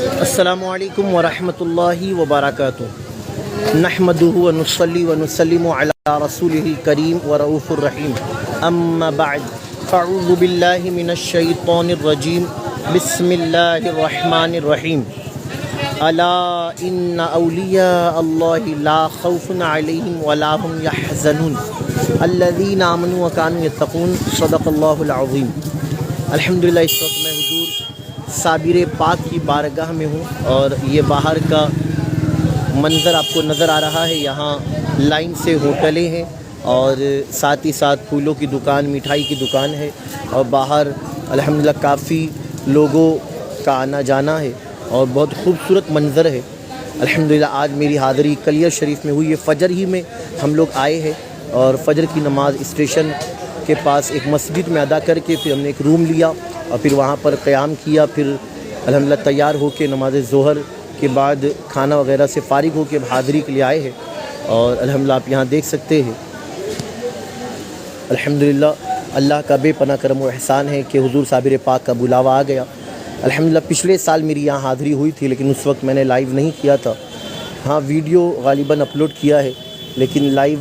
السلام علیکم ورحمۃ اللہ وبرکاتہ۔ نحمدہ ونصلی ونسلم علی رسولہ الکریم ورؤوف الرحیم، اما بعد فاعوذ باللہ من الشیطان الرجیم، بسم اللہ الرحمن الرحیم۔ الا ان اولیاء اللہ لا خوف علیہم ولا هم یحزنون الذین آمنوا وکانوا یتقون، صدق اللہ العظیم۔ الحمدللہ اس وقت میں حضور صابر پاک کی بارگاہ میں ہوں اور یہ باہر کا منظر آپ کو نظر آ رہا ہے۔ یہاں لائن سے ہوٹلیں ہیں اور ساتھ ہی ساتھ پھولوں کی دکان، مٹھائی کی دکان ہے، اور باہر الحمدللہ کافی لوگوں کا آنا جانا ہے اور بہت خوبصورت منظر ہے۔ الحمدللہ آج میری حاضری کلیہ شریف میں ہوئی ہے۔ فجر ہی میں ہم لوگ آئے ہیں اور فجر کی نماز اسٹیشن کے پاس ایک مسجد میں ادا کر کے پھر ہم نے ایک روم لیا اور پھر وہاں پر قیام کیا۔ پھر الحمدللہ تیار ہو کے نماز ظہر کے بعد کھانا وغیرہ سے فارغ ہو کے حاضری کے لیے آئے ہیں، اور الحمدللہ آپ یہاں دیکھ سکتے ہیں۔ الحمدللہ اللہ کا بے پناہ کرم و احسان ہے کہ حضور صابر پاک کا بلاوا آ گیا۔ الحمدللہ پچھلے سال میری یہاں حاضری ہوئی تھی، لیکن اس وقت میں نے لائیو نہیں کیا تھا۔ ہاں ویڈیو غالباً اپلوڈ کیا ہے، لیکن لائیو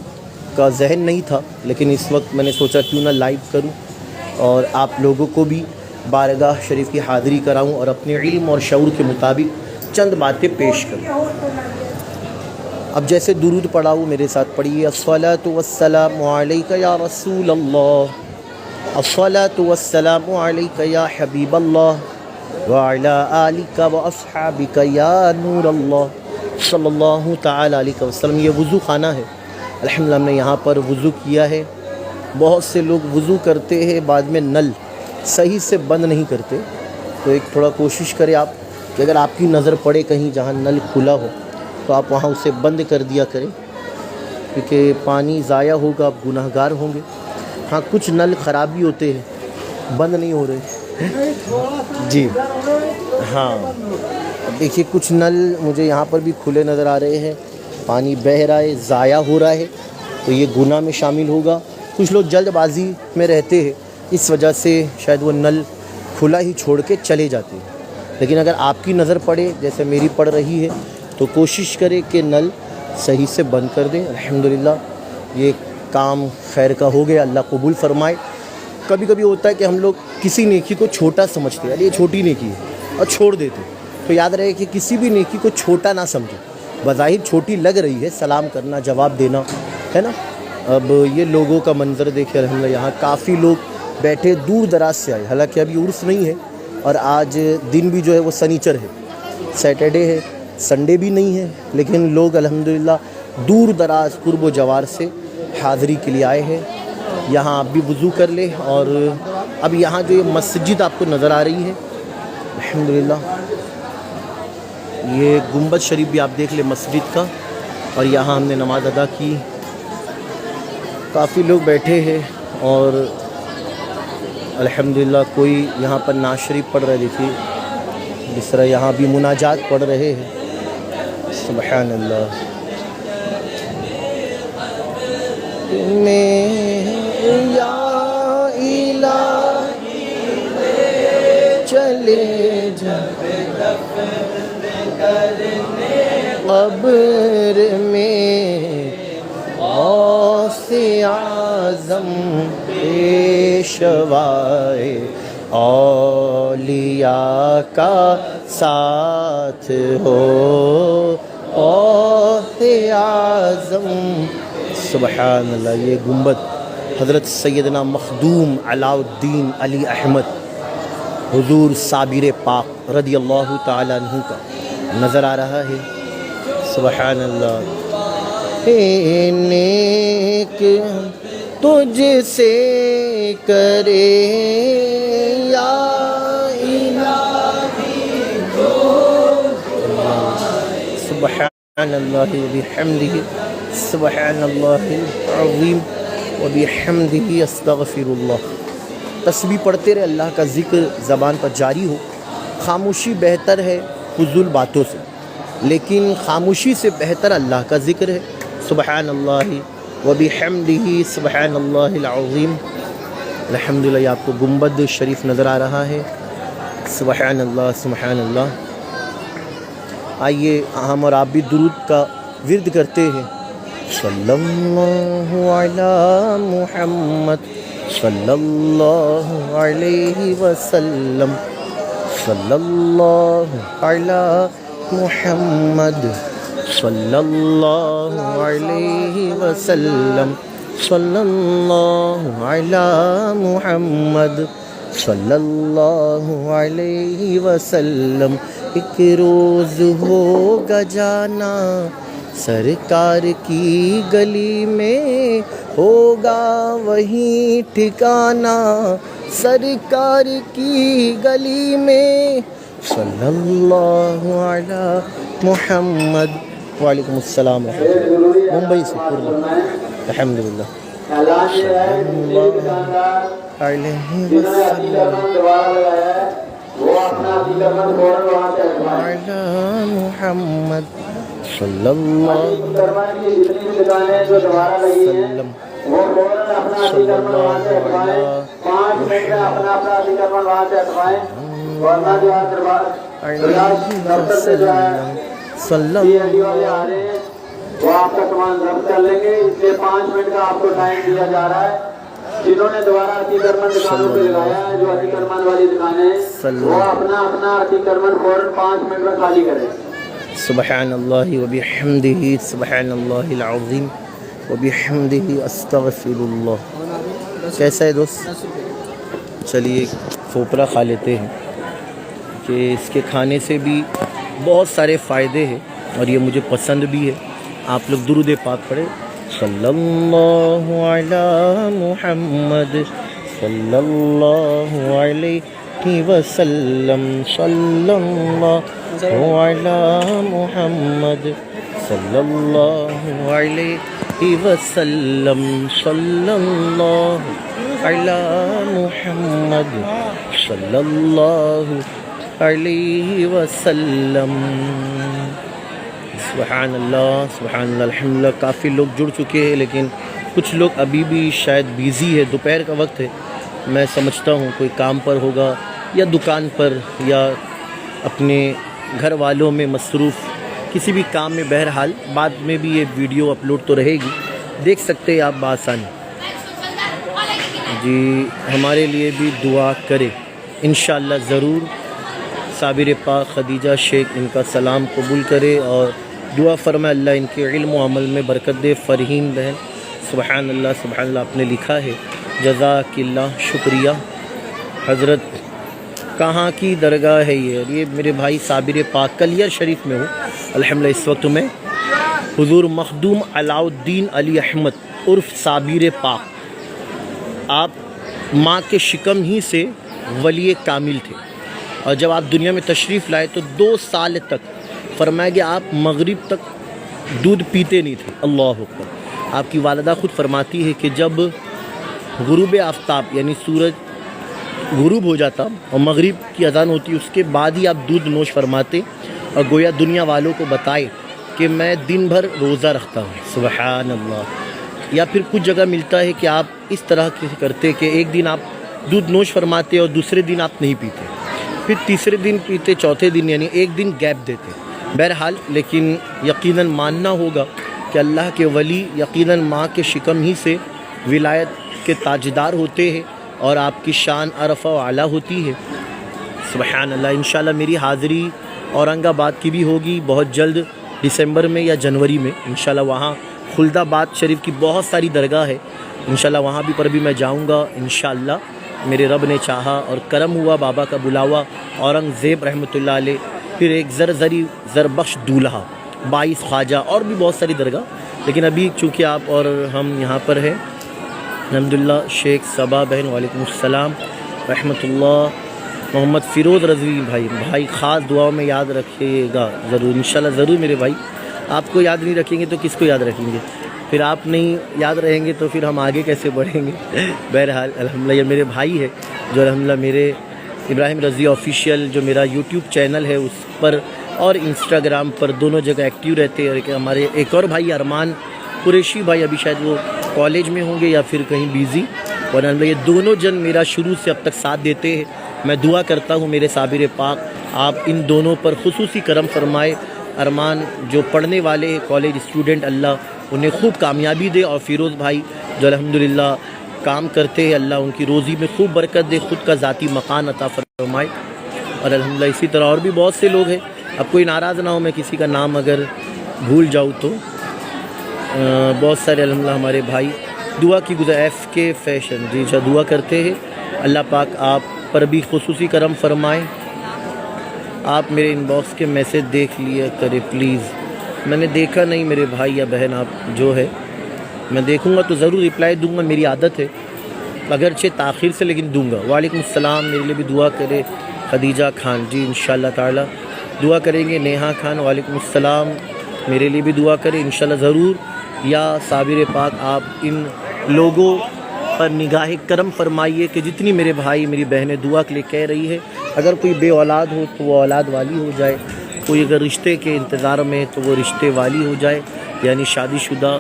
کا ذہن نہیں تھا، لیکن اس وقت میں نے سوچا کیوں نہ لائیو کروں اور آپ لوگوں کو بھی بارگاہ شریف کی حاضری کراؤں اور اپنے علم اور شعور کے مطابق چند باتیں پیش کروں۔ اب جیسے درود پڑھاؤ میرے ساتھ پڑھیے۔ الصلاۃ والسلام علیک یا رسول اللہ، الصلاۃ والسلام علیک یا حبیب اللہ، وعلی آلک واصحابک یا نور اللہ، صلی اللہ تعالی علیہ وسلم۔ یہ وضو خانہ ہے، الحمدللہ ہم نے یہاں پر وضو کیا ہے۔ بہت سے لوگ وضو کرتے ہیں بعد میں نل صحیح سے بند نہیں کرتے، تو ایک تھوڑا کوشش کریں آپ کہ اگر آپ کی نظر پڑے کہیں جہاں نل کھلا ہو تو آپ وہاں اسے بند کر دیا کریں، کیونکہ پانی ضائع ہوگا، آپ گناہ گار ہوں گے۔ ہاں کچھ نل خرابی ہوتے ہیں، بند نہیں ہو رہے جی ہاں۔ دیکھیے کچھ نل مجھے یہاں پر بھی کھلے نظر آ رہے ہیں، پانی بہہ رہا ہے، ضائع ہو رہا ہے، تو یہ گناہ میں شامل ہوگا۔ کچھ لوگ جلد بازی میں رہتے ہیں، اس وجہ سے شاید وہ نل کھلا ہی چھوڑ کے چلے جاتے ہیں، لیکن اگر آپ کی نظر پڑے جیسے میری پڑ رہی ہے تو کوشش کرے کہ نل صحیح سے بند کر دیں۔ الحمدللہ یہ کام خیر کا ہو گیا، اللہ قبول فرمائے۔ کبھی کبھی ہوتا ہے کہ ہم لوگ کسی نیکی کو چھوٹا سمجھتے ہیں، یہ چھوٹی نیکی ہے، اور چھوڑ دیتے ہیں، تو یاد رہے کہ کسی بھی نیکی کو چھوٹا نہ سمجھیں۔ بظاہر چھوٹی لگ رہی ہے، سلام کرنا، جواب دینا ہے نا۔ اب یہ لوگوں کا منظر دیکھے، الحمدللہ یہاں کافی لوگ بیٹھے دور دراز سے آئے، حالانکہ ابھی عرس نہیں ہے اور آج دن بھی جو ہے وہ سنیچر ہے، سیٹرڈے ہے، سنڈے بھی نہیں ہے، لیکن لوگ الحمدللہ دور دراز قرب و جوار سے حاضری کے لیے آئے ہیں۔ یہاں آپ بھی وضو کر لیں، اور اب یہاں جو یہ مسجد آپ کو نظر آ رہی ہے، الحمدللہ یہ گنبد شریف بھی آپ دیکھ لیں مسجد کا، اور یہاں ہم نے نماز ادا کی۔ کافی لوگ بیٹھے ہیں اور الحمدللہ کوئی یہاں پر نعت شریف پڑھ رہے، دیکھیے جس طرح یہاں بھی مناجات پڑھ رہے ہیں۔ سبحان اللہ۔ یا الہی چلے جب قبر میں غوث اعظم پیشوائے اولیاء کا ساتھ ہو، غوث اعظم۔ سبحان اللہ۔ یہ گنبد حضرت سیدنا مخدوم علاء الدین علی احمد حضور صابر پاک رضی اللہ تعالی عنہ کا نظر آ رہا ہے۔ سبحان اللہ۔ نیک تجھ سے کرے یا الہی، سبحان اللہ وبحمدہ، سبحان اللہ العظیم وبحمدہ، استغفر اللہ۔ تسبیح پڑھتے رہے، اللہ کا ذکر زبان پر جاری ہو۔ خاموشی بہتر ہے فضول باتوں سے، لیکن خاموشی سے بہتر اللہ کا ذکر ہے۔ سبحان اللہ وبحمدہ، سبحان اللہ العظیم۔ الحمدللہ یہ آپ کو گنبد شریف نظر آ رہا ہے۔ سبحان اللہ، سبحان اللہ۔ آئیے ہم اور آپ بھی درود کا ورد کرتے ہیں. صلی اللہ علی محمد صلی اللہ علیہ وسلم صلی اللہ علی محمد صلی اللہ علیہ وسلم صلی اللہ علی محمد صلی اللہ علیہ وسلم. ایک روز ہوگا جانا سرکار کی گلی میں، ہوگا وہیں ٹھکانہ سرکار کی گلی میں. صلی اللہ علی محمد. وعلیکم السلام ممبئی سے الحمدللہ. صلی اللہ علیہ وسلم علی محمد صلی اللہ علیہ وسلم صلی اللہ وہ آپ کا سامان ضبط کر لیں گے، اس لیے 5 منٹ کا آپ کو ٹائم دیا جا رہا ہے. جنہوں نے دوبارہ عتیق ارمن دکانوں پہ لگایا ہے، جو عتیق ارمن والی دکانیں ہیں، وہ اپنا عتیق ارمن فوراً 5 منٹ میں خالی کریں. سبحان اللہ وبحمدہ سبحان اللہ العظیم وبحمدہ استغفر اللہ. کیسا ہے دوست؟ چلیے پھوپڑا کھا لیتے ہیں کہ اس کے کھانے سے بھی بہت سارے فائدے ہیں اور یہ مجھے پسند بھی ہے. آپ لوگ درود پاک پڑھیں. صلی اللہ علی محمد صلی اللہ علیہ وسلم صلی اللہ علی محمد صلی اللہ علیہ وسلم صلی اللہ علی محمد صلی اللہ علیہ وسلم. سبحان اللہ سبحان اللہ الحمدللہ. کافی لوگ جڑ چکے ہیں لیکن کچھ لوگ ابھی بھی شاید بیزی ہے. دوپہر کا وقت ہے، میں سمجھتا ہوں کوئی کام پر ہوگا یا دکان پر یا اپنے گھر والوں میں مصروف کسی بھی کام میں. بہرحال بعد میں بھی یہ ویڈیو اپلوڈ تو رہے گی، دیکھ سکتے ہیں آپ بآسانی. جی ہمارے لیے بھی دعا کرے انشاءاللہ ضرور. صابر پاک خدیجہ شیخ ان کا سلام قبول کرے اور دعا فرمائے اللہ ان کے علم و عمل میں برکت دے. فرحین بہن سبحان اللہ آپ نے لکھا ہے جزاک اللہ شکریہ. حضرت کہاں کی درگاہ ہے یہ میرے بھائی صابر پاک کلیئر شریف میں ہوں الحمدللہ. اس وقت میں حضور مخدوم علاؤ الدین علی احمد عرف صابر پاک، آپ ماں کے شکم ہی سے ولی کامل تھے اور جب آپ دنیا میں تشریف لائے تو 2 سال تک فرمایا کہ آپ مغرب تک دودھ پیتے نہیں تھے. اللہ اکبر. آپ کی والدہ خود فرماتی ہے کہ جب غروب آفتاب یعنی سورج غروب ہو جاتا اور مغرب کی اذان ہوتی اس کے بعد ہی آپ دودھ نوش فرماتے اور گویا دنیا والوں کو بتائے کہ میں دن بھر روزہ رکھتا ہوں. سبحان اللہ. یا پھر کچھ جگہ ملتا ہے کہ آپ اس طرح کرتے کہ ایک دن آپ دودھ نوش فرماتے اور دوسرے دن آپ نہیں پیتے، پھر تیسرے دن پیتے، چوتھے دن یعنی ایک دن گیپ دیتے. بہرحال لیکن یقیناً ماننا ہوگا کہ اللہ کے ولی یقیناً ماں کے شکم ہی سے ولایت کے تاجدار ہوتے ہیں اور آپ کی شان عرفہ و اعلیٰ ہوتی ہے. سبحان اللہ. انشاءاللہ میری حاضری اورنگ آباد کی بھی ہوگی بہت جلد، دسمبر میں یا جنوری میں انشاءاللہ. وہاں خلد آباد شریف کی بہت ساری درگاہ ہے انشاءاللہ، وہاں بھی پر بھی میں جاؤں گا انشاءاللہ. میرے رب نے چاہا اور کرم ہوا، بابا کا بلاوا، اورنگ زیب رحمۃ اللہ علیہ، پھر ایک زرزری زربخش دولہا، 22 خواجہ اور بھی بہت ساری درگاہ. لیکن ابھی چونکہ آپ اور ہم یہاں پر ہیں الحمدللہ. شیخ صبا بہن وعلیکم السلام رحمۃ اللہ. محمد فیروز رضوی بھائی خاص دعاؤں میں یاد رکھیے گا ضرور انشاءاللہ. ضرور میرے بھائی، آپ کو یاد نہیں رکھیں گے تو کس کو یاد رکھیں گے؟ پھر آپ نہیں یاد رہیں گے تو پھر ہم آگے کیسے بڑھیں گے؟ بہرحال الحمدللہ یہ میرے بھائی ہے جو الحمدللہ میرے ابراہیم رضوی آفیشیل جو میرا یوٹیوب چینل ہے اس پر اور انسٹاگرام پر دونوں جگہ ایکٹیو رہتے ہیں. اور ہمارے ایک اور بھائی ارمان قریشی بھائی، ابھی شاید وہ کالج میں ہوں گے یا پھر کہیں بیزی، اور الحمدللہ یہ دونوں جن میرا شروع سے اب تک ساتھ دیتے ہیں. میں دعا کرتا ہوں میرے صابر پاک آپ ان دونوں پر خصوصی کرم فرمائے ارمان جو پڑھنے والے کالج اسٹوڈنٹ اللہ انہیں خوب کامیابی دے، اور فیروز بھائی جو الحمدللہ کام کرتے ہیں اللہ ان کی روزی میں خوب برکت دے، خود کا ذاتی مکان عطا فرمائے، اور الحمدللہ اسی طرح اور بھی بہت سے لوگ ہیں، اب کوئی ناراض نہ ہو میں کسی کا نام اگر بھول جاؤں تو، بہت سارے الحمدللہ ہمارے بھائی دعا کی ایف کے فیشن جی دعا کرتے ہیں، اللہ پاک آپ پر بھی خصوصی کرم فرمائے۔ آپ میرے ان باکس کے میسیج دیکھ لیا کرے پلیز، میں نے دیکھا نہیں میرے بھائی یا بہن، آپ جو ہے میں دیکھوں گا تو ضرور رپلائی دوں گا، میری عادت ہے اگرچہ تاخیر سے لیکن دوں گا۔ وعلیکم السلام، میرے لیے بھی دعا کرے خدیجہ خان جی، انشاءاللہ تعالی دعا کریں گے۔ نیہا خان وعلیکم السلام، میرے لیے بھی دعا کرے انشاءاللہ ضرور۔ یا صابر پاک آپ ان لوگوں پر نگاہ کرم فرمائیے کہ جتنی میرے بھائی میری بہنیں دعا کے لیے کہہ رہی ہے، اگر کوئی بے اولاد ہو تو وہ اولاد والی ہو جائے، کوئی اگر رشتے کے انتظار میں تو وہ رشتے والی ہو جائے، یعنی شادی شدہ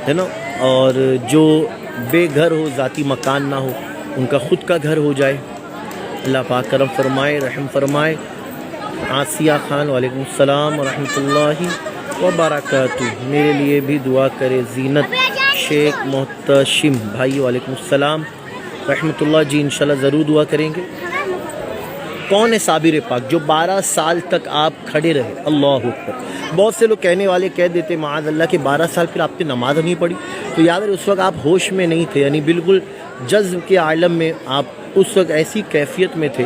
ہے نا، اور جو بے گھر ہو، ذاتی مکان نہ ہو، ان کا خود کا گھر ہو جائے، اللہ پاک کرم فرمائے رحم فرمائے۔ آسیہ خان وعلیکم السلام ورحمۃ اللہ وبرکاتہ، میرے لیے بھی دعا کرے۔ زینت شیخ محتشم بھائی وعلیکم السلام رحمۃ اللہ جی، انشاءاللہ ضرور دعا کریں گے۔ کون ہے صابر پاک جو 12 سال تک آپ کھڑے رہے؟ اللہ اکبر۔ بہت سے لوگ کہنے والے کہہ دیتے معاذ اللہ کہ 12 سال پھر آپ نے نماز نہیں پڑھی، تو یاد ہے اس وقت آپ ہوش میں نہیں تھے، یعنی بالکل جذب کے عالم میں آپ اس وقت ایسی کیفیت میں تھے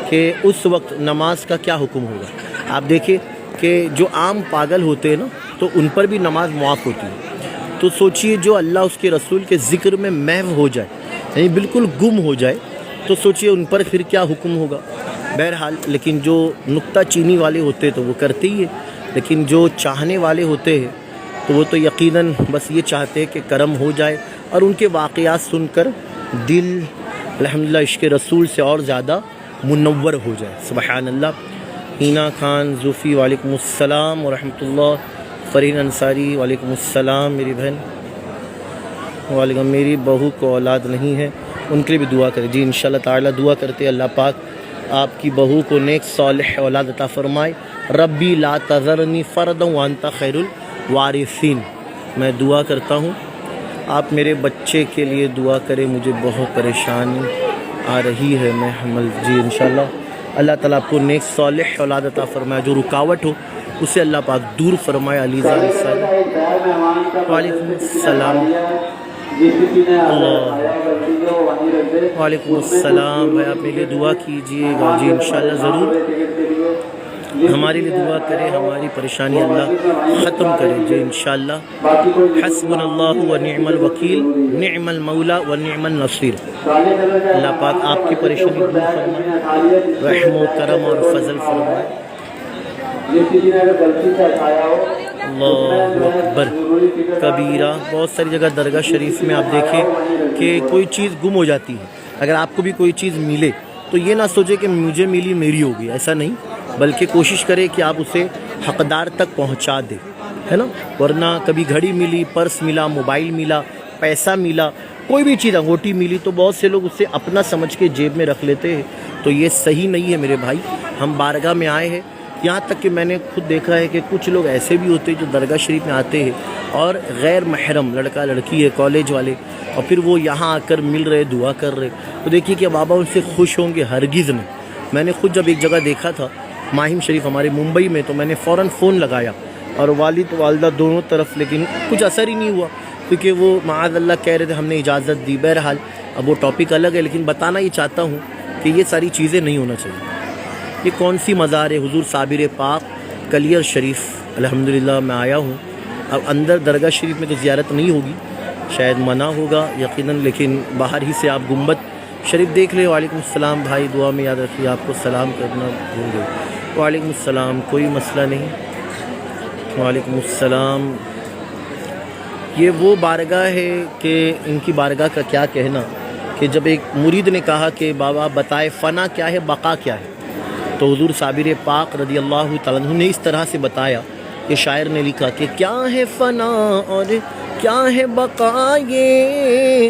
کہ اس وقت نماز کا کیا حکم ہوگا۔ آپ دیکھیں کہ جو عام پاگل ہوتے ہیں نا تو ان پر بھی نماز معاف ہوتی ہے، تو سوچئے جو اللہ اس کے رسول کے ذکر میں محو ہو جائے، یعنی بالکل گم ہو جائے، تو سوچئے ان پر پھر کیا حکم ہوگا۔ بہرحال لیکن جو نکتہ چینی والے ہوتے تو وہ کرتے ہی ہیں، لیکن جو چاہنے والے ہوتے ہیں تو وہ تو یقیناً بس یہ چاہتے ہیں کہ کرم ہو جائے، اور ان کے واقعات سن کر دل الحمدللہ عشق رسول سے اور زیادہ منور ہو جائے، سبحان اللہ۔ ہینا خان زوفی وعلیکم السلام ورحمۃ اللہ، فرین انصاری وعلیکم السلام، میری بہن وعلیکم، میری بہو کو اولاد نہیں ہے ان کے لیے بھی دعا کرے جی، انشاءاللہ تعالی دعا کرتے اللہ پاک آپ کی بہو کو نیک صالح اولاد عطا فرمائے۔ ربی لا تذرنی فردا وانت خیر الوارثین، میں دعا کرتا ہوں آپ میرے بچے کے لیے دعا کریں، مجھے بہت پریشانی آ رہی ہے میں حمل جی، انشاءاللہ اللہ تعالیٰ آپ کو نیک صالح اولاد عطا فرمائے، جو رکاوٹ ہو اسے اللہ پاک دور فرمائے۔ علیزہ وعلیکم السلام، وعلیکم السلام بھائی، آپ میرے لیے دعا کیجیے گا جی، انشاءاللہ ضرور ہمارے لیے دعا کرے، ہماری پریشانی اللہ ختم کرے جی، انشاءاللہ۔ حسبنا اللہ و نعم الوکیل، نعم المولا و نعم النصیر، اللہ پاک آپ کی پریشانی دور فرمائے، رحم و کرم اور فضل فرمائے۔ اللہ اکبر کبیرہ۔ بہت ساری جگہ درگاہ شریف میں آپ دیکھیں کہ کوئی چیز گم ہو جاتی ہے، اگر آپ کو بھی کوئی چیز ملے تو یہ نہ سوچے کہ مجھے ملی میری ہوگی، ایسا نہیں، بلکہ کوشش کرے کہ آپ اسے حقدار تک پہنچا دے، ہے نا، ورنہ کبھی گھڑی ملی، پرس ملا، موبائل ملا، پیسہ ملا، کوئی بھی چیز انگوٹھی ملی تو بہت سے لوگ اسے اپنا سمجھ کے جیب میں رکھ لیتے ہیں، تو یہ صحیح نہیں ہے میرے بھائی۔ ہم بارگاہ میں آئے ہیں، یہاں تک کہ میں نے خود دیکھا ہے کہ کچھ لوگ ایسے بھی ہوتے ہیں جو درگاہ شریف میں آتے ہیں اور غیر محرم لڑکا لڑکی ہے، کالج والے، اور پھر وہ یہاں آ کر مل رہے، دعا کر رہے، تو دیکھیے کہ بابا ان سے خوش ہوں گے؟ ہرگز نہیں۔ میں نے خود جب ایک جگہ دیکھا تھا ماہم شریف ہمارے ممبئی میں، تو میں نے فوراً فون لگایا اور والد والدہ دونوں طرف، لیکن کچھ اثر ہی نہیں ہوا، کیونکہ وہ معاذ اللہ کہہ رہے تھے ہم نے اجازت دی۔ بہرحال اب وہ ٹاپک الگ ہے، لیکن بتانا یہ چاہتا ہوں کہ یہ ساری چیزیں نہیں ہونا چاہیے۔ یہ کون سی مزار ہے؟ حضور صابر پاک کلیر شریف، الحمدللہ میں آیا ہوں۔ اب اندر درگاہ شریف میں تو زیارت نہیں ہوگی، شاید منع ہوگا یقیناً، لیکن باہر ہی سے آپ گنبد شریف دیکھ لیں۔ وعلیکم السلام بھائی، دعا میں یاد رکھیے، آپ کو سلام کرنا بھول گئے۔ وعلیکم السلام، کوئی مسئلہ نہیں۔ وعلیکم السلام۔ یہ وہ بارگاہ ہے کہ ان کی بارگاہ کا کیا کہنا کہ جب ایک مرید نے کہا کہ بابا بتائے فنا کیا ہے، بقا کیا ہے، تو حضور صابر پاک رضی اللہ تعالیٰ عنہ نے اس طرح سے بتایا کہ شاعر نے لکھا کہ کیا ہے فنا اور کیا ہے بقا، یہ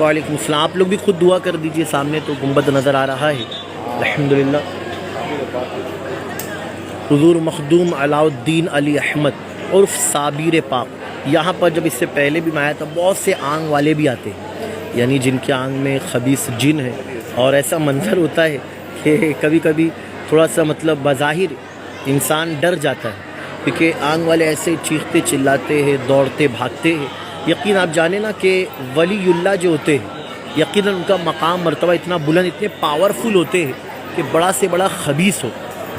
وعلیکم السلام. آپ لوگ بھی خود دعا کر دیجئے. سامنے تو گنبد نظر آ رہا ہے الحمدللہ. حضور مخدوم علاء الدین علی احمد عرف صابر پاک. یہاں پر جب اس سے پہلے بھی میں آیا تھا بہت سے آنگ والے بھی آتے ہیں، یعنی جن کے آنگ میں خبیث جن ہے، اور ایسا منظر ہوتا ہے کہ کبھی کبھی تھوڑا سا مطلب بظاہر انسان ڈر جاتا ہے، کیونکہ آنگ والے ایسے چیختے چلاتے ہیں، دوڑتے بھاگتے ہیں. یقین آپ جانیں نا کہ ولی اللہ جو ہوتے ہیں یقیناً ان کا مقام مرتبہ اتنا بلند، اتنے پاورفل ہوتے ہیں کہ بڑا سے بڑا خبیث ہو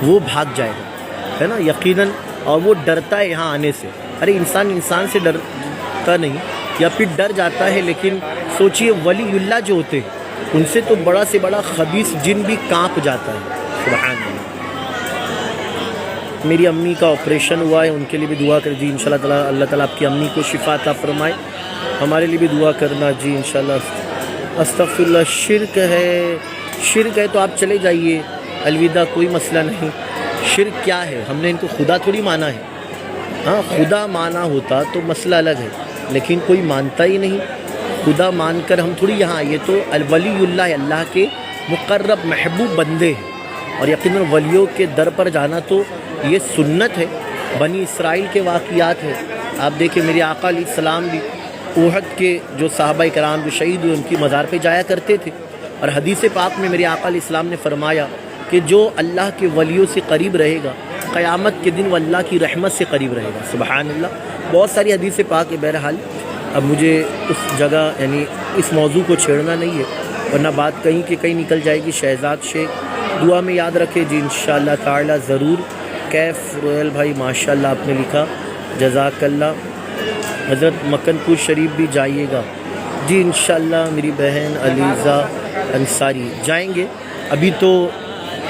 وہ بھاگ جائے گا، ہے نا یقیناً. اور وہ ڈرتا ہے یہاں آنے سے. ارے انسان سے ڈرتا نہیں یا پھر ڈر جاتا ہے، لیکن سوچئے ولی اللہ جو ہوتے ہیں ان سے تو بڑا سے بڑا خبیث جن بھی کانپ جاتا ہے. سبحان اللہ. میری امی کا آپریشن ہوا ہے، ان کے لیے بھی دعا کر جی انشاءاللہ تعالیٰ. اللہ تعالیٰ آپ کی امی کو شفا عطا فرمائے. ہمارے لیے بھی دعا کرنا جی انشاءاللہ. استغفر اللہ. شرک ہے تو آپ چلے جائیے، الوداع، کوئی مسئلہ نہیں. شرک کیا ہے؟ ہم نے ان کو خدا تھوڑی مانا ہے. ہاں خدا مانا ہوتا تو مسئلہ الگ ہے، لیکن کوئی مانتا ہی نہیں. خدا مان کر ہم تھوڑی یہاں آئیے. تو الولی اللہ، اللہ کے مقرب محبوب بندے ہیں، اور یقیناً ولیوں کے در پر جانا تو یہ سنت ہے. بنی اسرائیل کے واقعات ہے. آپ دیکھیں میرے آقا علیہ السلام بھی احد کے جو صحابہ کرام جو شہید ہوئے ان کی مزار پہ جایا کرتے تھے. اور حدیث پاک میں میرے آقا علیہ السلام نے فرمایا کہ جو اللہ کے ولیوں سے قریب رہے گا قیامت کے دن وہ اللہ کی رحمت سے قریب رہے گا. سبحان اللہ. بہت ساری حدیث پاک ہے. بہرحال اب مجھے اس جگہ یعنی اس موضوع کو چھیڑنا نہیں ہے، ورنہ بات کہیں کہ کہیں نکل جائے گی. شہزاد شیخ دعا میں یاد رکھے جی انشاءاللہ تعالی ضرور. کیف رویل بھائی ماشاءاللہ آپ نے لکھا، جزاک اللہ. حضرت مکن پور شریف بھی جائیے گا جی انشاءاللہ. میری بہن علیزہ انصاری جائیں گے. ابھی تو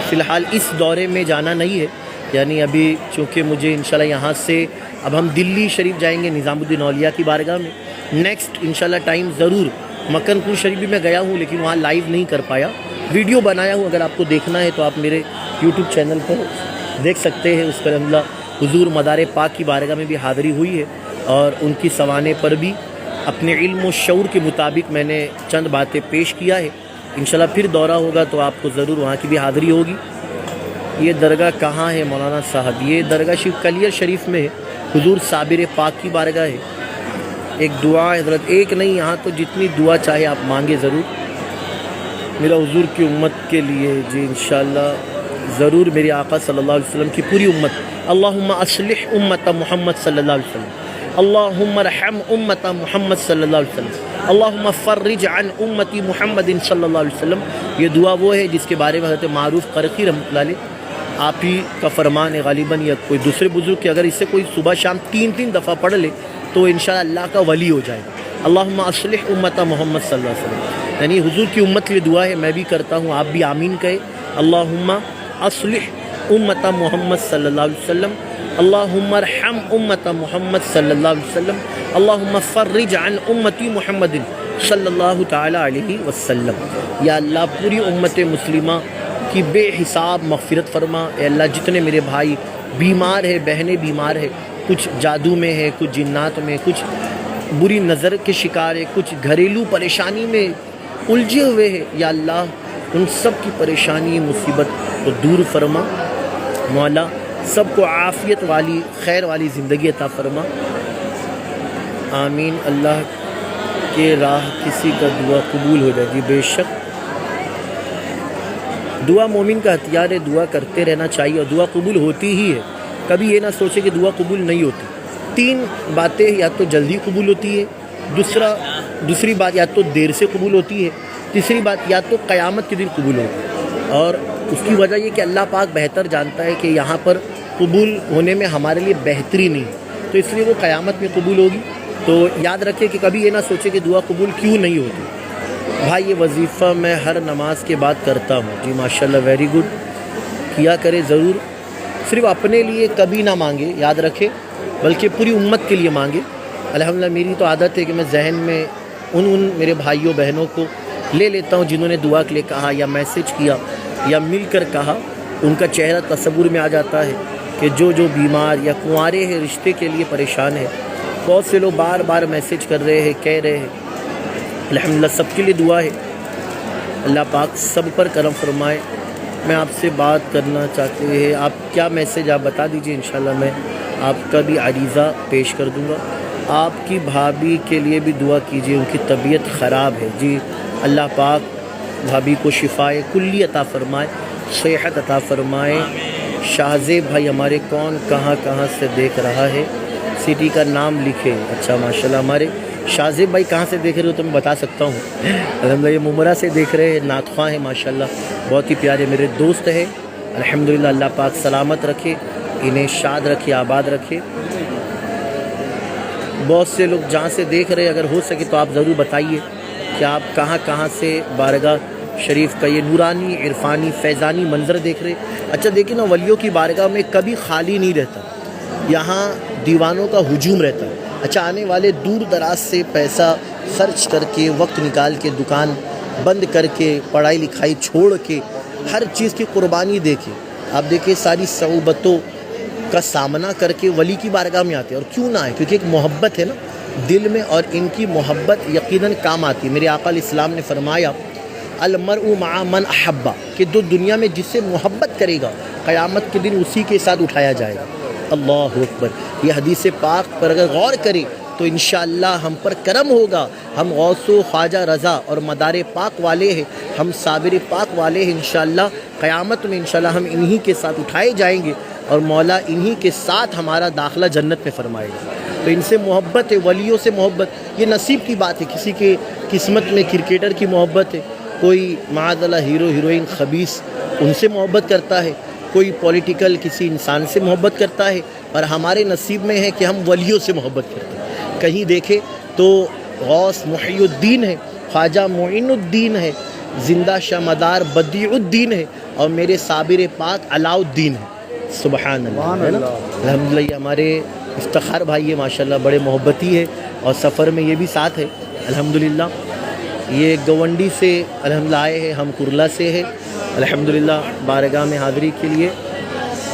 فی الحال اس دورے میں جانا نہیں ہے، یعنی ابھی چونکہ مجھے انشاءاللہ یہاں سے اب ہم دلی شریف جائیں گے نظام الدین اولیاء کی بارگاہ میں. نیکسٹ انشاءاللہ ٹائم ضرور. مکن پور شریف بھی میں گیا ہوں لیکن وہاں لائیو نہیں کر پایا، ویڈیو بنایا ہوں. اگر آپ کو دیکھنا ہے تو آپ میرے یوٹیوب چینل پر دیکھ سکتے ہیں. اس پر الحمدللہ حضور مدار پاک کی بارگاہ میں بھی حاضری ہوئی ہے، اور ان کی سوانے پر بھی اپنے علم و شعور کے مطابق میں نے چند باتیں پیش کیا ہے. انشاءاللہ پھر دورہ ہوگا تو آپ کو ضرور وہاں کی بھی حاضری ہوگی. یہ درگاہ کہاں ہے مولانا صاحب؟ یہ درگاہ شریف کلیر شریف میں ہے. حضور صابر پاک کی بارگاہ ہے. ایک دعا حضرت ایک نہیں، یہاں تو جتنی دعا چاہے آپ مانگے ضرور. میرا حضور کی امت کے لیے جی انشاءاللہ ضرور. میرے آقا صلی اللہ علیہ وسلم کی پوری امت. اللہم اصلح امت محمد صلی اللہ علیہ وسلم. اللہم ارحم امت محمد صلی اللہ علیہ وسلم. اللہم فرج عن امتی محمد صلی اللہ علیہ وسلم. یہ دعا وہ ہے جس کے بارے میں حضرت معروف قرخی رحمۃ اللہ علیہ آپ ہی کا فرمان ہے غالباً، یا کوئی دوسرے بزرگ کہ اگر اس سے کوئی صبح شام 3 دفعہ پڑھ لے تو انشاءاللہ اللہ کا ولی ہو جائے گا. اللہم اصلح امت محمد صلی اللہ علیہ وسلم، یعنی حضور کی امت کے لیے دعا ہے. میں بھی کرتا ہوں، آپ بھی آمین کہے. اللہم اصلح امت محمد صلی اللہ علیہ وسلم. اللہم ارحم امت محمد صلی اللہ علیہ وسلم. اللہم فرج عن امتی محمد صلی اللہ تعالی علیہ وسلم. یا اللہ پوری امت مسلمہ کی بے حساب مغفرت فرما. اے اللہ جتنے میرے بھائی بیمار ہے، بہنیں بیمار ہے، کچھ جادو میں ہے، کچھ جنات میں، کچھ بری نظر کے شکار ہے، کچھ گھریلو پریشانی میں الجھے ہوئے ہیں، یا اللہ ان سب کی پریشانی مصیبت کو دور فرما. مولا سب کو عافیت والی خیر والی زندگی عطا فرما. آمین. اللہ کے راہ کسی کا دعا قبول ہو جائے گی. بے شک دعا مومن کا ہتھیار ہے. دعا کرتے رہنا چاہیے اور دعا قبول ہوتی ہی ہے. کبھی یہ نہ سوچے کہ دعا قبول نہیں ہوتی. 3 باتیں یا تو جلدی قبول ہوتی ہے، دوسری بات یا تو دیر سے قبول ہوتی ہے، تیسری بات یا تو قیامت کے دن قبول ہوگی. اور اس کی وجہ یہ کہ اللہ پاک بہتر جانتا ہے کہ یہاں پر قبول ہونے میں ہمارے لیے بہتری نہیں، تو اس لیے وہ قیامت میں قبول ہوگی. تو یاد رکھے کہ کبھی یہ نہ سوچے کہ دعا قبول کیوں نہیں ہوتی. بھائی یہ وظیفہ میں ہر نماز کے بعد کرتا ہوں. جی ماشاءاللہ ویری گڈ. کیا کرے ضرور. صرف اپنے لیے کبھی نہ مانگے، یاد رکھے، بلکہ پوری امت کے لیے مانگے. الحمدللہ میری تو عادت ہے کہ میں ذہن میں ان میرے بھائیوں بہنوں کو لے لیتا ہوں جنہوں نے دعا کے لیے کہا یا میسج کیا یا مل کر کہا. ان کا چہرہ تصور میں آ جاتا ہے کہ جو بیمار یا کنوارے ہیں، رشتے کے لیے پریشان ہے. بہت سے لوگ بار بار میسج کر رہے ہیں، کہہ رہے ہیں الحمدللہ سب کے لیے دعا ہے، اللہ پاک سب پر کرم فرمائے۔ میں آپ سے بات کرنا چاہتے ہیں، آپ کیا میسیج آپ بتا دیجئے، انشاءاللہ میں آپ کا بھی عریضہ پیش کر دوں گا۔ آپ کی بھابھی کے لیے بھی دعا کیجئے، ان کی طبیعت خراب ہے جی، اللہ پاک بھابھی کو شفائے کلی عطا فرمائے، صحت عطا فرمائے۔ شاہزیب بھائی ہمارے کون کہاں سے دیکھ رہا ہے، سٹی کا نام لکھے۔ اچھا ماشاءاللہ، ہمارے شاہزیب بھائی کہاں سے دیکھ رہے ہو تو میں بتا سکتا ہوں، الحمدللہ یہ ممرہ سے دیکھ رہے ہیں، نعت خواں ہیں ماشاءاللہ، بہت ہی پیارے میرے دوست ہیں۔ الحمدللہ اللہ پاک سلامت رکھے، انہیں شاد رکھے، آباد رکھے۔ بہت سے لوگ جہاں سے دیکھ رہے ہیں، اگر ہو سکے تو آپ ضرور بتائیے کہ آپ کہاں سے بارگاہ شریف کا یہ نورانی، عرفانی، فیضانی منظر دیکھ رہے۔ اچھا دیکھیں نا، ولیوں کی بارگاہ میں کبھی خالی نہیں رہتا، یہاں دیوانوں کا ہجوم رہتا ہے۔ اچھا آنے والے دور دراز سے پیسہ خرچ کر کے، وقت نکال کے، دکان بند کر کے، پڑھائی لکھائی چھوڑ کے، ہر چیز کی قربانی دے کے، آپ دیکھیں ساری صعوبتوں کا سامنا کر کے ولی کی بارگاہ میں آتے ہیں۔ اور کیوں نہ آئے، کیونکہ ایک محبت ہے نا دل میں، اور ان کی محبت یقیناً کام آتی ہے۔ میرے آقا علیہ السلام نے فرمایا المرء مع من احبا، کہ جو دنیا میں جس سے محبت کرے گا قیامت کے دن اسی کے ساتھ اٹھایا جائے گا۔ اللہ اکبر، یہ حدیث پاک پر اگر غور کریں تو انشاءاللہ ہم پر کرم ہوگا۔ ہم غوث و خواجہ رضا اور مدار پاک والے ہیں، ہم صابر پاک والے ہیں، انشاءاللہ قیامت میں انشاءاللہ ہم انہی کے ساتھ اٹھائے جائیں گے، اور مولا انہی کے ساتھ ہمارا داخلہ جنت میں فرمائے گا۔ تو ان سے محبت ہے، ولیوں سے محبت، یہ نصیب کی بات ہے۔ کسی کے قسمت میں کرکٹر کی محبت ہے، کوئی معاذ اللہ ہیرو ہیروئن خبیث ان سے محبت کرتا ہے، کوئی پولیٹیکل کسی انسان سے محبت کرتا ہے، اور ہمارے نصیب میں ہے کہ ہم ولیوں سے محبت کرتے ہیں۔ کہیں دیکھیں تو غوث محی الدین ہے، خواجہ معین الدین ہے، زندہ شمدار بدیع الدین ہے، اور میرے صابر پاک علاء الدین ہے۔ سبحان اللہ، ہے نا؟ الحمدللہ یہ ہمارے افتخار بھائی ہے ماشاءاللہ، بڑے محبتی ہے، اور سفر میں یہ بھی ساتھ ہے الحمدللہ۔ یہ گونڈی سے الحمدللہ آئے ہیں، ہم کرلا سے ہے الحمدللہ، بارگاہ میں حاضری کے لیے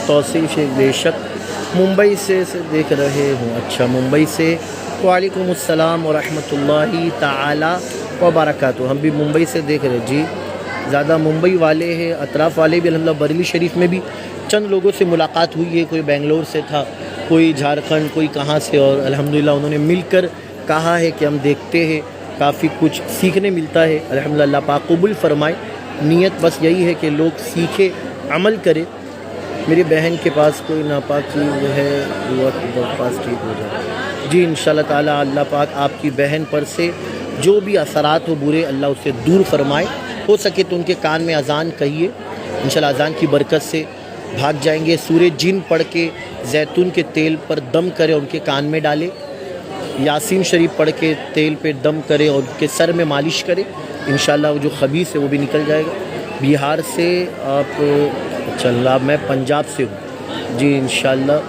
توصیف ہے۔ بے شک ممبئی سے دیکھ رہے ہوں، اچھا ممبئی سے، وعلیکم السلام ورحمۃ اللہ تعالی وبرکاتہ، ہم بھی ممبئی سے دیکھ رہے جی، زیادہ ممبئی والے ہیں، اطراف والے بھی الحمدللہ۔ بریلی شریف میں بھی چند لوگوں سے ملاقات ہوئی ہے، کوئی بنگلور سے تھا، کوئی جھارکھنڈ، کوئی کہاں سے، اور الحمدللہ انہوں نے مل کر کہا ہے کہ ہم دیکھتے ہیں، کافی کچھ سیکھنے ملتا ہے الحمدللہ۔ اللہ پاک قبول فرمائے، نیت بس یہی ہے کہ لوگ سیکھے، عمل کرے۔ میری بہن کے پاس کوئی ناپاکی ہے، دعا کی درخواست ٹھیک ہو جائے جی انشاءاللہ تعالیٰ۔ اللہ پاک آپ کی بہن پر سے جو بھی اثرات ہو برے، اللہ اسے دور فرمائے۔ ہو سکے تو ان کے کان میں اذان کہیے، انشاءاللہ اذان کی برکت سے بھاگ جائیں گے۔ سورہ جن پڑھ کے زیتون کے تیل پر دم کرے، ان کے کان میں ڈالے، یاسین شریف پڑھ کے تیل پہ دم کرے اور ان کے سر میں مالش کرے، انشاءاللہ وہ جو خبیث ہے وہ بھی نکل جائے گا۔ بہار سے آپ، اچھا اللہ، میں پنجاب سے ہوں جی، انشاءاللہ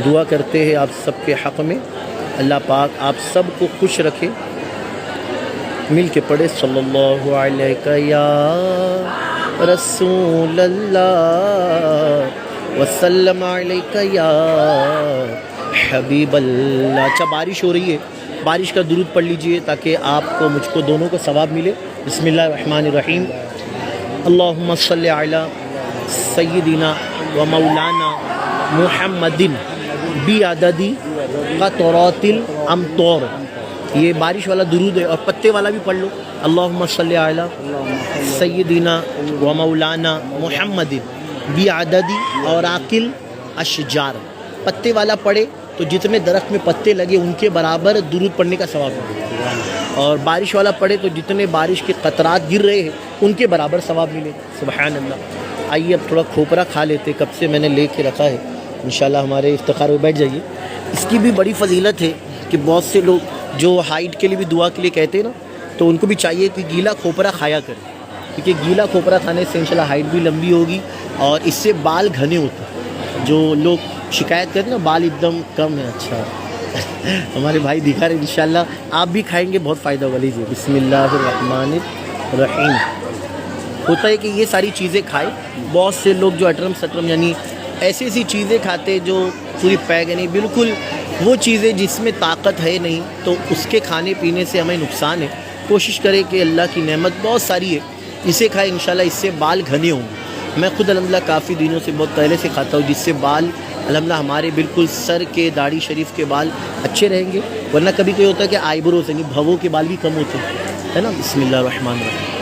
دعا کرتے ہیں آپ سب کے حق میں، اللہ پاک آپ سب کو خوش رکھے۔ مل کے پڑھے صلی اللہ علیہ یا رسول اللہ وسلم علیہ یا حبیب اللہ۔ اچھا بارش ہو رہی ہے، بارش کا درود پڑھ لیجئے تاکہ آپ کو، مجھ کو، دونوں کو ثواب ملے۔ بسم اللہ الرحمن الرحیم، اللہم صلی علی سیدنا و مولانا محمد بعدد قطرات الامطار۔ یہ بارش والا درود ہے، اور پتے والا بھی پڑھ لو، اللہم صلی علی سیدنا و مولانا محمد بعدد اوراق الاشجار۔ پتے والا پڑھے تو جتنے درخت میں پتے لگے ان کے برابر درود پڑھنے کا ثواب ملے، اور بارش والا پڑھے تو جتنے بارش کے قطرات گر رہے ہیں ان کے برابر ثواب ملے۔ سبحان اللہ۔ آئیے اب تھوڑا کھوپرا کھا لیتے، کب سے میں نے لے کے رکھا ہے، انشاءاللہ ہمارے افتخار میں بیٹھ جائیے۔ اس کی بھی بڑی فضیلت ہے کہ بہت سے لوگ جو ہائٹ کے لیے بھی دعا کے لیے کہتے ہیں نا، تو ان کو بھی چاہیے کہ گیلا کھوپرا کھایا کریں، کیونکہ گیلا کھوپرا کھانے سے انشاءاللہ ہائٹ بھی لمبی ہوگی، اور اس سے بال گھنے ہوتے ہیں۔ جو لوگ شکایت کرتے ہیں نا بال ایک دم کم ہے، اچھا ہمارے بھائی دکھا رہے ہیں، انشاءاللہ آپ بھی کھائیں گے بہت فائدہ ہوگا۔ لیجیے بسم اللہ الرحمن الرحیم۔ ہوتا ہے کہ یہ ساری چیزیں کھائے، بہت سے لوگ جو اٹرم سٹرم یعنی ایسی ایسی چیزیں کھاتے جو پوری پیک، یعنی بالکل وہ چیزیں جس میں طاقت ہے نہیں تو اس کے کھانے پینے سے ہمیں نقصان ہے. کوشش کرے کہ اللہ کی نعمت بہت ساری ہے، اسے کھائے، انشاءاللہ اس سے بال گھنے ہوں گے. میں خود الحمدللہ کافی دنوں سے بہت پہلے سے کھاتا ہوں، جس سے بال الحمدللہ ہمارے بالکل سر کے داڑھی شریف کے بال اچھے رہیں گے. ورنہ کبھی کوئی ہوتا ہے کہ آئی بروز ہیں، بھووں کے بال بھی کم ہوتے ہیں، ہے نا. بسم اللہ الرحمن الرحیم.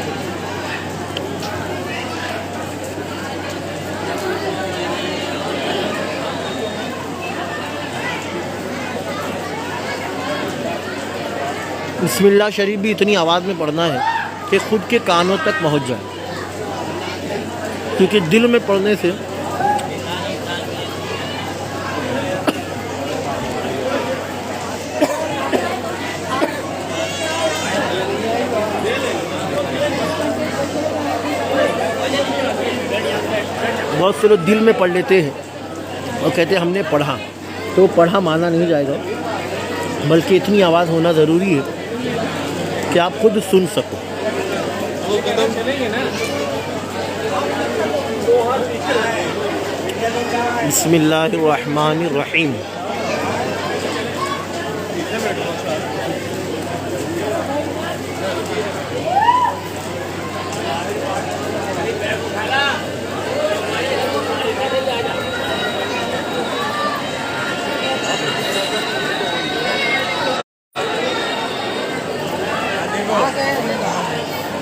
بسم اللہ شریف بھی اتنی آواز میں پڑھنا ہے کہ خود کے کانوں تک پہنچ جائے، کیونکہ دل میں پڑھنے سے بہت سے لوگ دل میں پڑھ لیتے ہیں اور کہتے ہیں ہم نے پڑھا، تو پڑھا مانا نہیں جائے گا، بلکہ اتنی آواز ہونا ضروری ہے کہ آپ خود سن سکو. بسم اللہ الرحمن الرحیم.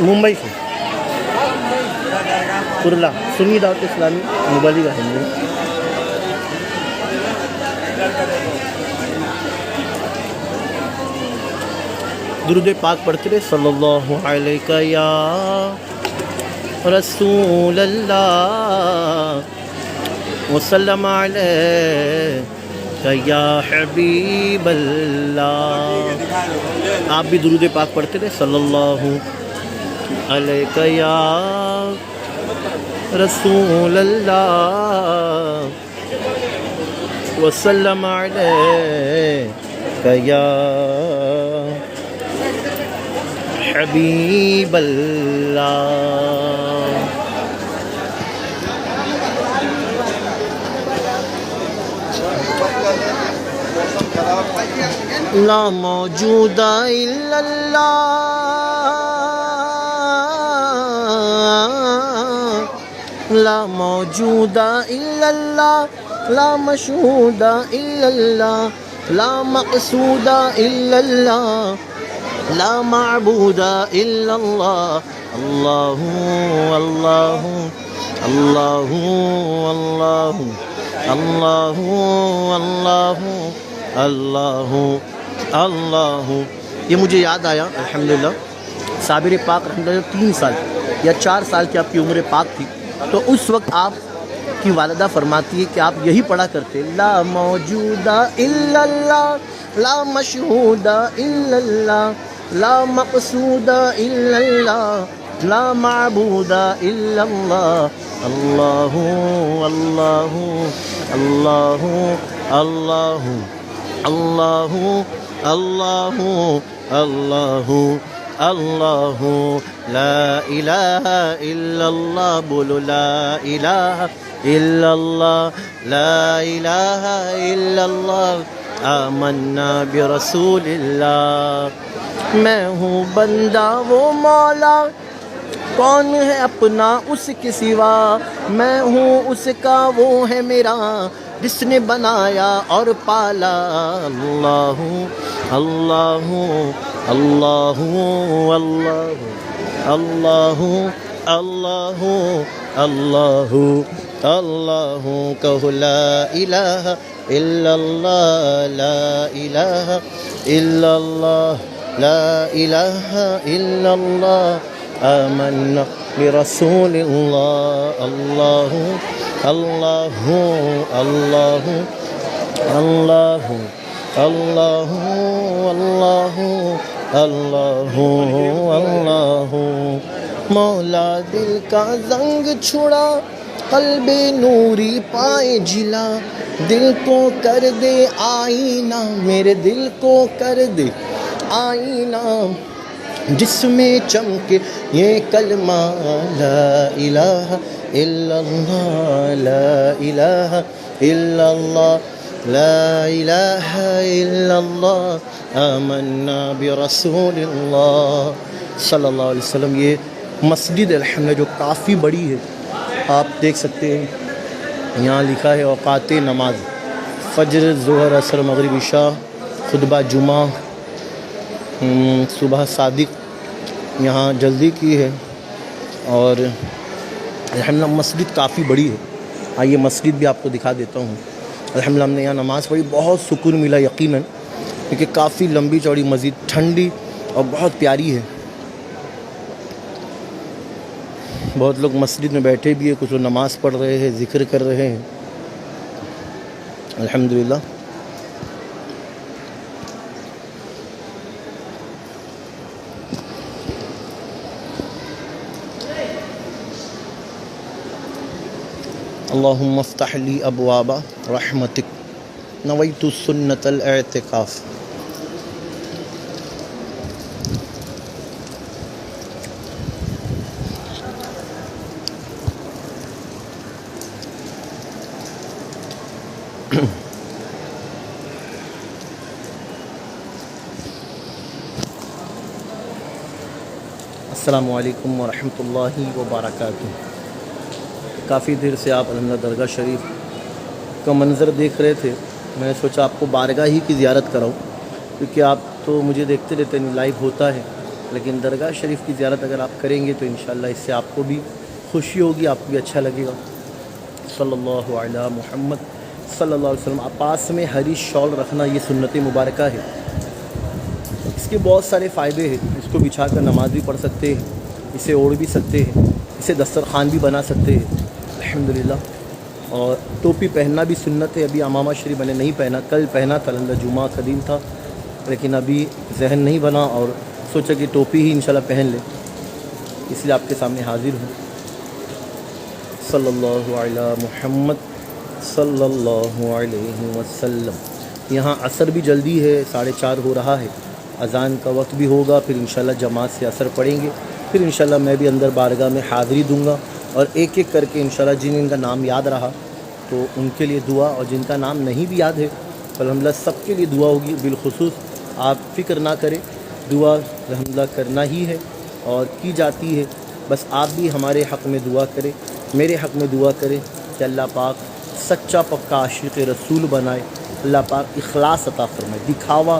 ممبئی سے کرلا سنی دعوت اسلامی مبلغ ہے. درود پاک پڑھتے رہے. صلی اللہ علیہ یا رسول اللہ وسلم علیہ یا حبیب اللہ. آپ بھی درود پاک پڑھتے رہے. صلی اللہ علیہ یا رسول اللہ وسلم علیہ یا حبیب اللہ. لا موجود الا اللہ، لا موجود الا اللہ، لا مشہود الا اللہ، لا مقصود الا اللہ، لا معبود الا اللہ. اللہ اللہ اللہ اللہ اللہ اللہ اللہ اللہ. یہ مجھے یاد آیا الحمدللہ، صابر پاک الحمدللہ 3 سال یا 4 سال کی آپ کی عمر پاک تھی، تو اس وقت آپ کی والدہ فرماتی ہے کہ آپ یہی پڑھا کرتے، لا موجود الا اللہ، لا مشہود الا اللہ، لا مقصود الا اللہ، لا معبود الا اللہ. اللہ اللہ اللہ اللہ اللہ اللہ اللہ اللہ. لا الہ الا اللہ، بولو لا الہ الا اللہ، لا الہ الا اللہ. آمنا برسول اللہ. میں ہوں بندہ وہ مولا، کون ہے اپنا اس کے سوا، میں ہوں اس کا وہ ہے میرا، جس نے بنایا اور پالا. اللہ اللہ اللہ اللہ اللہ اللہ اللہ اللہ. کہو لا الہ الا اللہ، لا الہ الا اللہ، لا الہ الا اللہ. آمنا برسول اللہ. اللہ اللہ اللہ اللہ اللہ اللہ اللہ اللہ. مولا دل کا زنگ چھڑا، قلب نوری پائے جلا، دل کو کر دے آئینہ، میرے دل کو کر دے آئینہ، جس میں چمکے یہ کلمہ لا الہ الا اللہ، لا الہ الا اللہ. لا الہ الا اللہ آمنا برسول اللہ صلی اللہ علیہ وسلم. یہ مسجد الحمدللہ جو کافی بڑی ہے، آپ دیکھ سکتے ہیں یہاں لکھا ہے اوقات نماز: فجر، ظہر، عصر، مغرب، عشاء، خطبہ جمعہ، صبح صادق یہاں جلدی کی ہے. اور الحمدللہ مسجد کافی بڑی ہے. آئیے مسجد بھی آپ کو دکھا دیتا ہوں. الحمدللہ ہم نے یہاں نماز پڑھی، بہت سکون ملا یقیناً، کیونکہ کافی لمبی چوڑی مسجد، ٹھنڈی اور بہت پیاری ہے. بہت لوگ مسجد میں بیٹھے بھی ہیں، کچھ لوگ نماز پڑھ رہے ہیں، ذکر کر رہے ہیں. الحمدللہ. اللہم افتح لی ابواب رحمتک نویت سنت الاعتکاف. السلام علیکم ورحمۃ اللہ وبرکاتہ. کافی دیر سے آپ الحمدللہ درگاہ شریف کا منظر دیکھ رہے تھے. میں نے سوچا آپ کو بارگاہ ہی کی زیارت کراؤں، کیونکہ آپ تو مجھے دیکھتے رہتے ہیں، لائیو ہوتا ہے، لیکن درگاہ شریف کی زیارت اگر آپ کریں گے تو انشاءاللہ اس سے آپ کو بھی خوشی ہوگی، آپ کو بھی اچھا لگے گا. صلی اللہ علی محمد صلی اللہ علیہ وسلم. آپ پاس میں ہری شال رکھنا یہ سنت مبارکہ ہے. اس کے بہت سارے فائدے ہیں. اس کو بچھا کر نماز بھی پڑھ سکتے ہیں، اسے اوڑھ بھی سکتے ہیں، اسے دسترخوان بھی بنا سکتے ہیں. الحمدللہ. اور ٹوپی پہننا بھی سنت ہے. ابھی امامہ شریف میں نے نہیں پہنا، کل پہنا تھا، الحمدللہ جمعہ کا دن تھا، لیکن ابھی ذہن نہیں بنا اور سوچا کہ ٹوپی ہی انشاءاللہ پہن لے، اس لیے آپ کے سامنے حاضر ہوں. صلی اللہ علی محمد صلی اللہ علیہ وسلم. یہاں عصر بھی جلدی ہے، 4:30 ہو رہا ہے، اذان کا وقت بھی ہوگا، پھر انشاءاللہ جماعت سے عصر پڑھیں گے، پھر انشاءاللہ میں بھی اندر بارگاہ میں حاضری دوں گا، اور ایک ایک کر کے انشاءاللہ جن کا نام یاد رہا تو ان کے لیے دعا، اور جن کا نام نہیں بھی یاد ہے الحمدللہ سب کے لیے دعا ہوگی. بالخصوص آپ فکر نہ کریں، دعا الحمدللہ کرنا ہی ہے اور کی جاتی ہے. بس آپ بھی ہمارے حق میں دعا کریں، میرے حق میں دعا کریں کہ اللہ پاک سچا پکا عاشق رسول بنائے، اللہ پاک اخلاص عطا فرمائے. دکھاوا،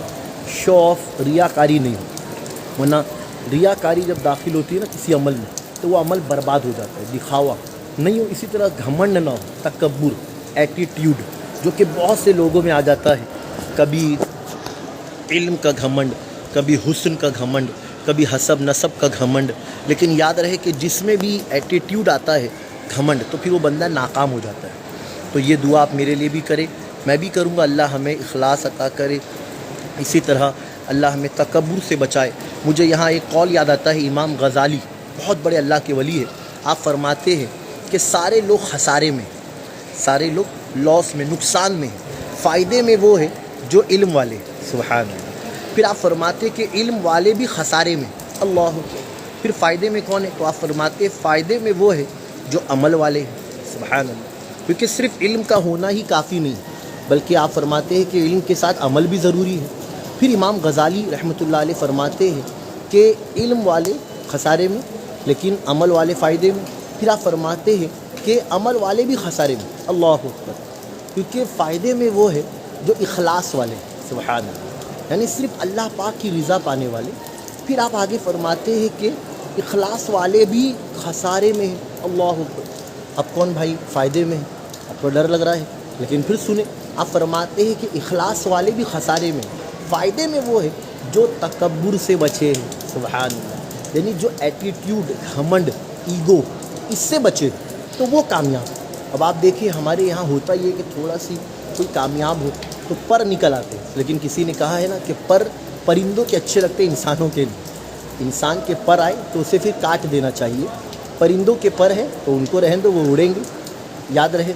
شو آف، ریاکاری نہیں ہو، ورنہ ریاکاری جب داخل ہوتی ہے نا کسی عمل میں تو وہ عمل برباد ہو جاتا ہے. دکھاوا نہیں ہو، اسی طرح گھمنڈ نہ ہو، تکبر، ایٹیٹیوڈ جو کہ بہت سے لوگوں میں آ جاتا ہے. کبھی علم کا گھمنڈ، کبھی حسن کا گھمنڈ، کبھی حسب نسب کا گھمنڈ. لیکن یاد رہے کہ جس میں بھی ایٹیٹیوڈ آتا ہے، گھمنڈ، تو پھر وہ بندہ ناکام ہو جاتا ہے. تو یہ دعا آپ میرے لیے بھی کریں، میں بھی کروں گا. اللہ ہمیں اخلاص عطا کرے، اسی طرح اللہ ہمیں تکبر سے بچائے. مجھے یہاں ایک قول یاد آتا ہے، امام غزالی بہت بڑے اللہ کے ولی ہے. آپ فرماتے ہیں کہ سارے لوگ خسارے میں، سارے لوگ لاس میں، نقصان میں، فائدے میں وہ ہے جو علم والے. سبحان اللہ. پھر آپ فرماتے کہ علم والے بھی خسارے میں. اللہ. پھر فائدے میں کون ہے؟ تو آپ فرماتے فائدے میں وہ ہے جو عمل والے ہیں. سبحان اللہ. کیونکہ صرف علم کا ہونا ہی کافی نہیں، بلکہ آپ فرماتے ہیں کہ علم کے ساتھ عمل بھی ضروری ہے. پھر امام غزالی رحمۃ اللہ علیہ فرماتے ہیں کہ علم والے خسارے میں لیکن عمل والے فائدے میں. پھر آپ فرماتے ہیں کہ عمل والے بھی خسارے میں. اللہ اکبر. کیونکہ فائدے میں وہ ہے جو اخلاص والے. سبحان اللہ. یعنی صرف اللہ پاک کی رضا پانے والے. پھر آپ آگے فرماتے ہیں کہ اخلاص والے بھی خسارے میں ہیں. اللہ اکبر. اب کون بھائی فائدے میں ہے؟ آپ کو ڈر لگ رہا ہے، لیکن پھر سنیں، آپ فرماتے ہیں کہ اخلاص والے بھی خسارے میں ہیں. فائدے میں وہ ہے جو تکبر سے بچے ہیں. سبحان اللہ. یعنی جو ایٹیٹیوڈ، گھمنڈ، ایگو، اس سے بچے تو وہ کامیاب. اب آپ دیکھیں ہمارے یہاں ہوتا یہ ہے کہ تھوڑا سی کوئی کامیاب ہو تو پر نکل آتے ہیں. لیکن کسی نے کہا ہے نا کہ پر پرندوں کے اچھے لگتے ہیں انسانوں کے لیے. انسان کے پر آئے تو اسے پھر کاٹ دینا چاہیے. پرندوں کے پر ہیں تو ان کو رہن دو، وہ اڑیں گے. یاد رہے.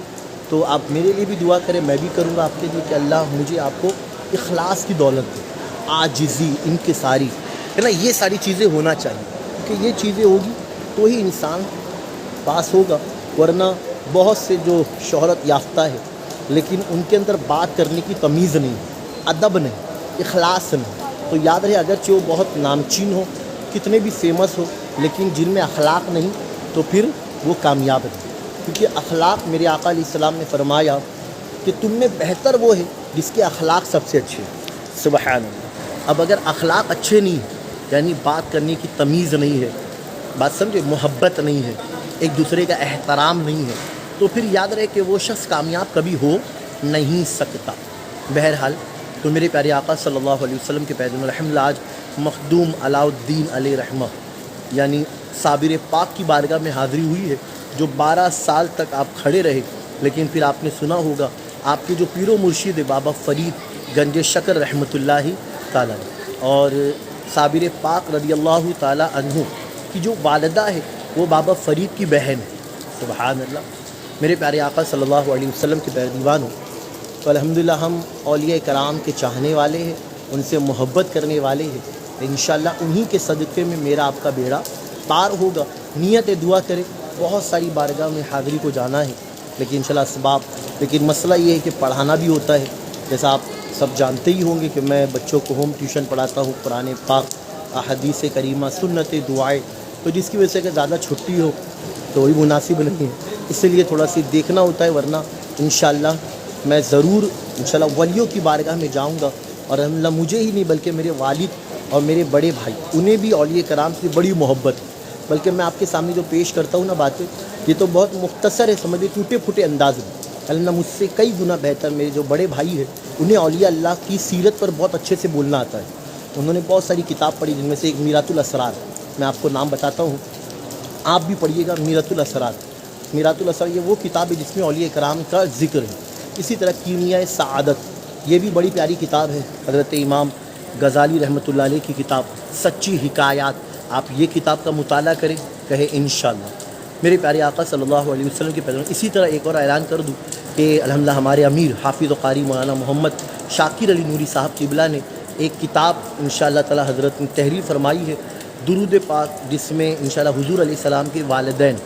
تو آپ میرے لیے بھی دعا کریں، میں بھی کروں گا آپ کے لیے کہ اللہ مجھے آپ کو اخلاص کی دولت دے، عاجزی، انکساری، ہے نا. یہ ساری چیزیں ہونا چاہیے، کیونکہ یہ چیزیں ہوگی تو ہی انسان پاس ہوگا. ورنہ بہت سے جو شہرت یافتہ ہے لیکن ان کے اندر بات کرنے کی تمیز نہیں، ادب نہیں، اخلاص نہیں. تو یاد رہے اگرچہ وہ بہت نامچین ہو، کتنے بھی فیمس ہو، لیکن جن میں اخلاق نہیں تو پھر وہ کامیاب نہیں. کیونکہ اخلاق میرے آقا علیہ السلام نے فرمایا کہ تم میں بہتر وہ ہے جس کے اخلاق سب سے اچھے ہیں. سبحان اللہ. اب اگر اخلاق اچھے نہیں ہیں، یعنی بات کرنے کی تمیز نہیں ہے، بات سمجھے، محبت نہیں ہے، ایک دوسرے کا احترام نہیں ہے، تو پھر یاد رہے کہ وہ شخص کامیاب کبھی ہو نہیں سکتا. بہرحال تو میرے پیارے آقا صلی اللہ علیہ وسلم کے پیدل الحمد آج مخدوم علاء الدین علیہ رحمہ یعنی صابر پاک کی بارگاہ میں حاضری ہوئی ہے، جو 12 سال تک آپ کھڑے رہے. لیکن پھر آپ نے سنا ہوگا آپ کے جو پیر و مرشد ہے بابا فرید گنج شکر رحمۃ اللہ تعالیٰ، اور صابر پاک رضی اللہ تعالیٰ عنہ کی جو والدہ ہے وہ بابا فرید کی بہن ہے. سبحان اللہ. میرے پیارے آقا صلی اللہ علیہ وسلم کے دیوان ہو تو الحمدللہ ہم اولیاء کرام کے چاہنے والے ہیں، ان سے محبت کرنے والے ہیں. انشاءاللہ انہی کے صدقے میں میرا آپ کا بیڑا پار ہوگا. نیت دعا کرے، بہت ساری بارگاہ میں حاضری کو جانا ہے، لیکن انشاءاللہ اسباب. لیکن مسئلہ یہ ہے کہ پڑھانا بھی ہوتا ہے. جیسا آپ سب جانتے ہی ہوں گے کہ میں بچوں کو ہوم ٹیوشن پڑھاتا ہوں، قرآن پاک، احادیث کریمہ، سنت، دعائیں. تو جس کی وجہ سے کہ زیادہ چھٹی ہو تو وہی مناسب نہیں ہے، اس لیے تھوڑا سی دیکھنا ہوتا ہے. ورنہ انشاءاللہ میں ضرور انشاءاللہ ولیوں کی بارگاہ میں جاؤں گا. اور الحمدللہ مجھے ہی نہیں بلکہ میرے والد اور میرے بڑے بھائی، انہیں بھی اولیاء کرام سے بڑی محبت ہے. بلکہ میں آپ کے سامنے جو پیش کرتا ہوں نا باتیں، یہ تو بہت مختصر ہے، سمجھے ٹوٹے پھوٹے انداز میں. الحمدللہ مجھ سے کئی گنا بہتر میرے جو بڑے بھائی ہیں، انہیں اولیاء اللہ کی سیرت پر بہت اچھے سے بولنا آتا ہے. انہوں نے بہت ساری کتاب پڑھی، جن میں سے ایک میرات الاسرار، میں آپ کو نام بتاتا ہوں، آپ بھی پڑھیے گا. میرات الاسرار، میرات الاسرار یہ وہ کتاب ہے جس میں اولیاء کرام کا ذکر ہے. اسی طرح کیمیائے سعادت، یہ بھی بڑی پیاری کتاب ہے، حضرت امام غزالی رحمۃ اللہ علیہ کی کتاب سچی حکایات. آپ یہ کتاب کا مطالعہ کریں، کہے انشاءاللہ. میرے پیارے آقا صلی اللہ علیہ وسلم کے پیغام. اسی طرح ایک اور اعلان کر دوں کہ الحمدللہ ہمارے امیر حافظ و قاری مولانا محمد شاکر علی نوری صاحب قبلہ نے ایک کتاب انشاءاللہ تعالی حضرت نے تحریر فرمائی ہے، درود پاک، جس میں انشاءاللہ حضور علیہ السلام کے والدین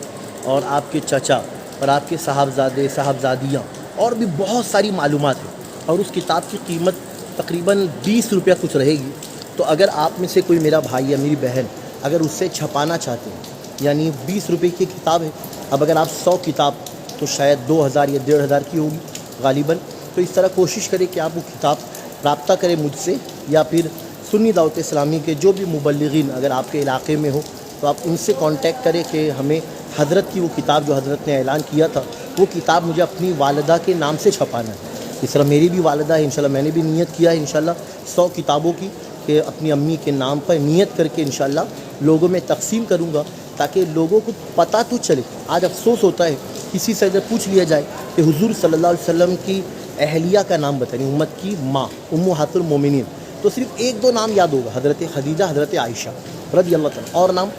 اور آپ کے چچا اور آپ کے صاحبزادے صاحبزادیاں اور بھی بہت ساری معلومات ہیں. اور اس کتاب کی قیمت تقریباً 20 روپیہ کچھ رہے گی. تو اگر آپ میں سے کوئی میرا بھائی یا میری بہن اگر اس سے چھپانا چاہتے ہیں، یعنی 20 روپے کی کتاب ہے، اب اگر آپ 100 کتاب تو شاید 2000 یا 1500 کی ہوگی غالباً. تو اس طرح کوشش کریں کہ آپ وہ کتاب رابطہ کریں مجھ سے، یا پھر سنی دعوت اسلامی کے جو بھی مبلغین اگر آپ کے علاقے میں ہو تو آپ ان سے کانٹیکٹ کریں کہ ہمیں حضرت کی وہ کتاب جو حضرت نے اعلان کیا تھا، وہ کتاب مجھے اپنی والدہ کے نام سے چھپانا ہے. اس طرح میری بھی والدہ ہے، انشاءاللہ میں نے بھی نیت کیا ہے انشاءاللہ 100 کتابوں کی کہ اپنی امی کے نام پر نیت کر کے انشاءاللہ لوگوں میں تقسیم کروں گا، تاکہ لوگوں کو پتہ تو چلے. آج افسوس ہوتا ہے کسی سے اگر پوچھ لیا جائے کہ حضور صلی اللہ علیہ وسلم کی اہلیہ کا نام بتائیں، امت کی ماں امہات المومنین، تو صرف 1-2 نام یاد ہوگا، حضرت خدیجہ، حضرت عائشہ رضی اللہ تعالیٰ، اور نام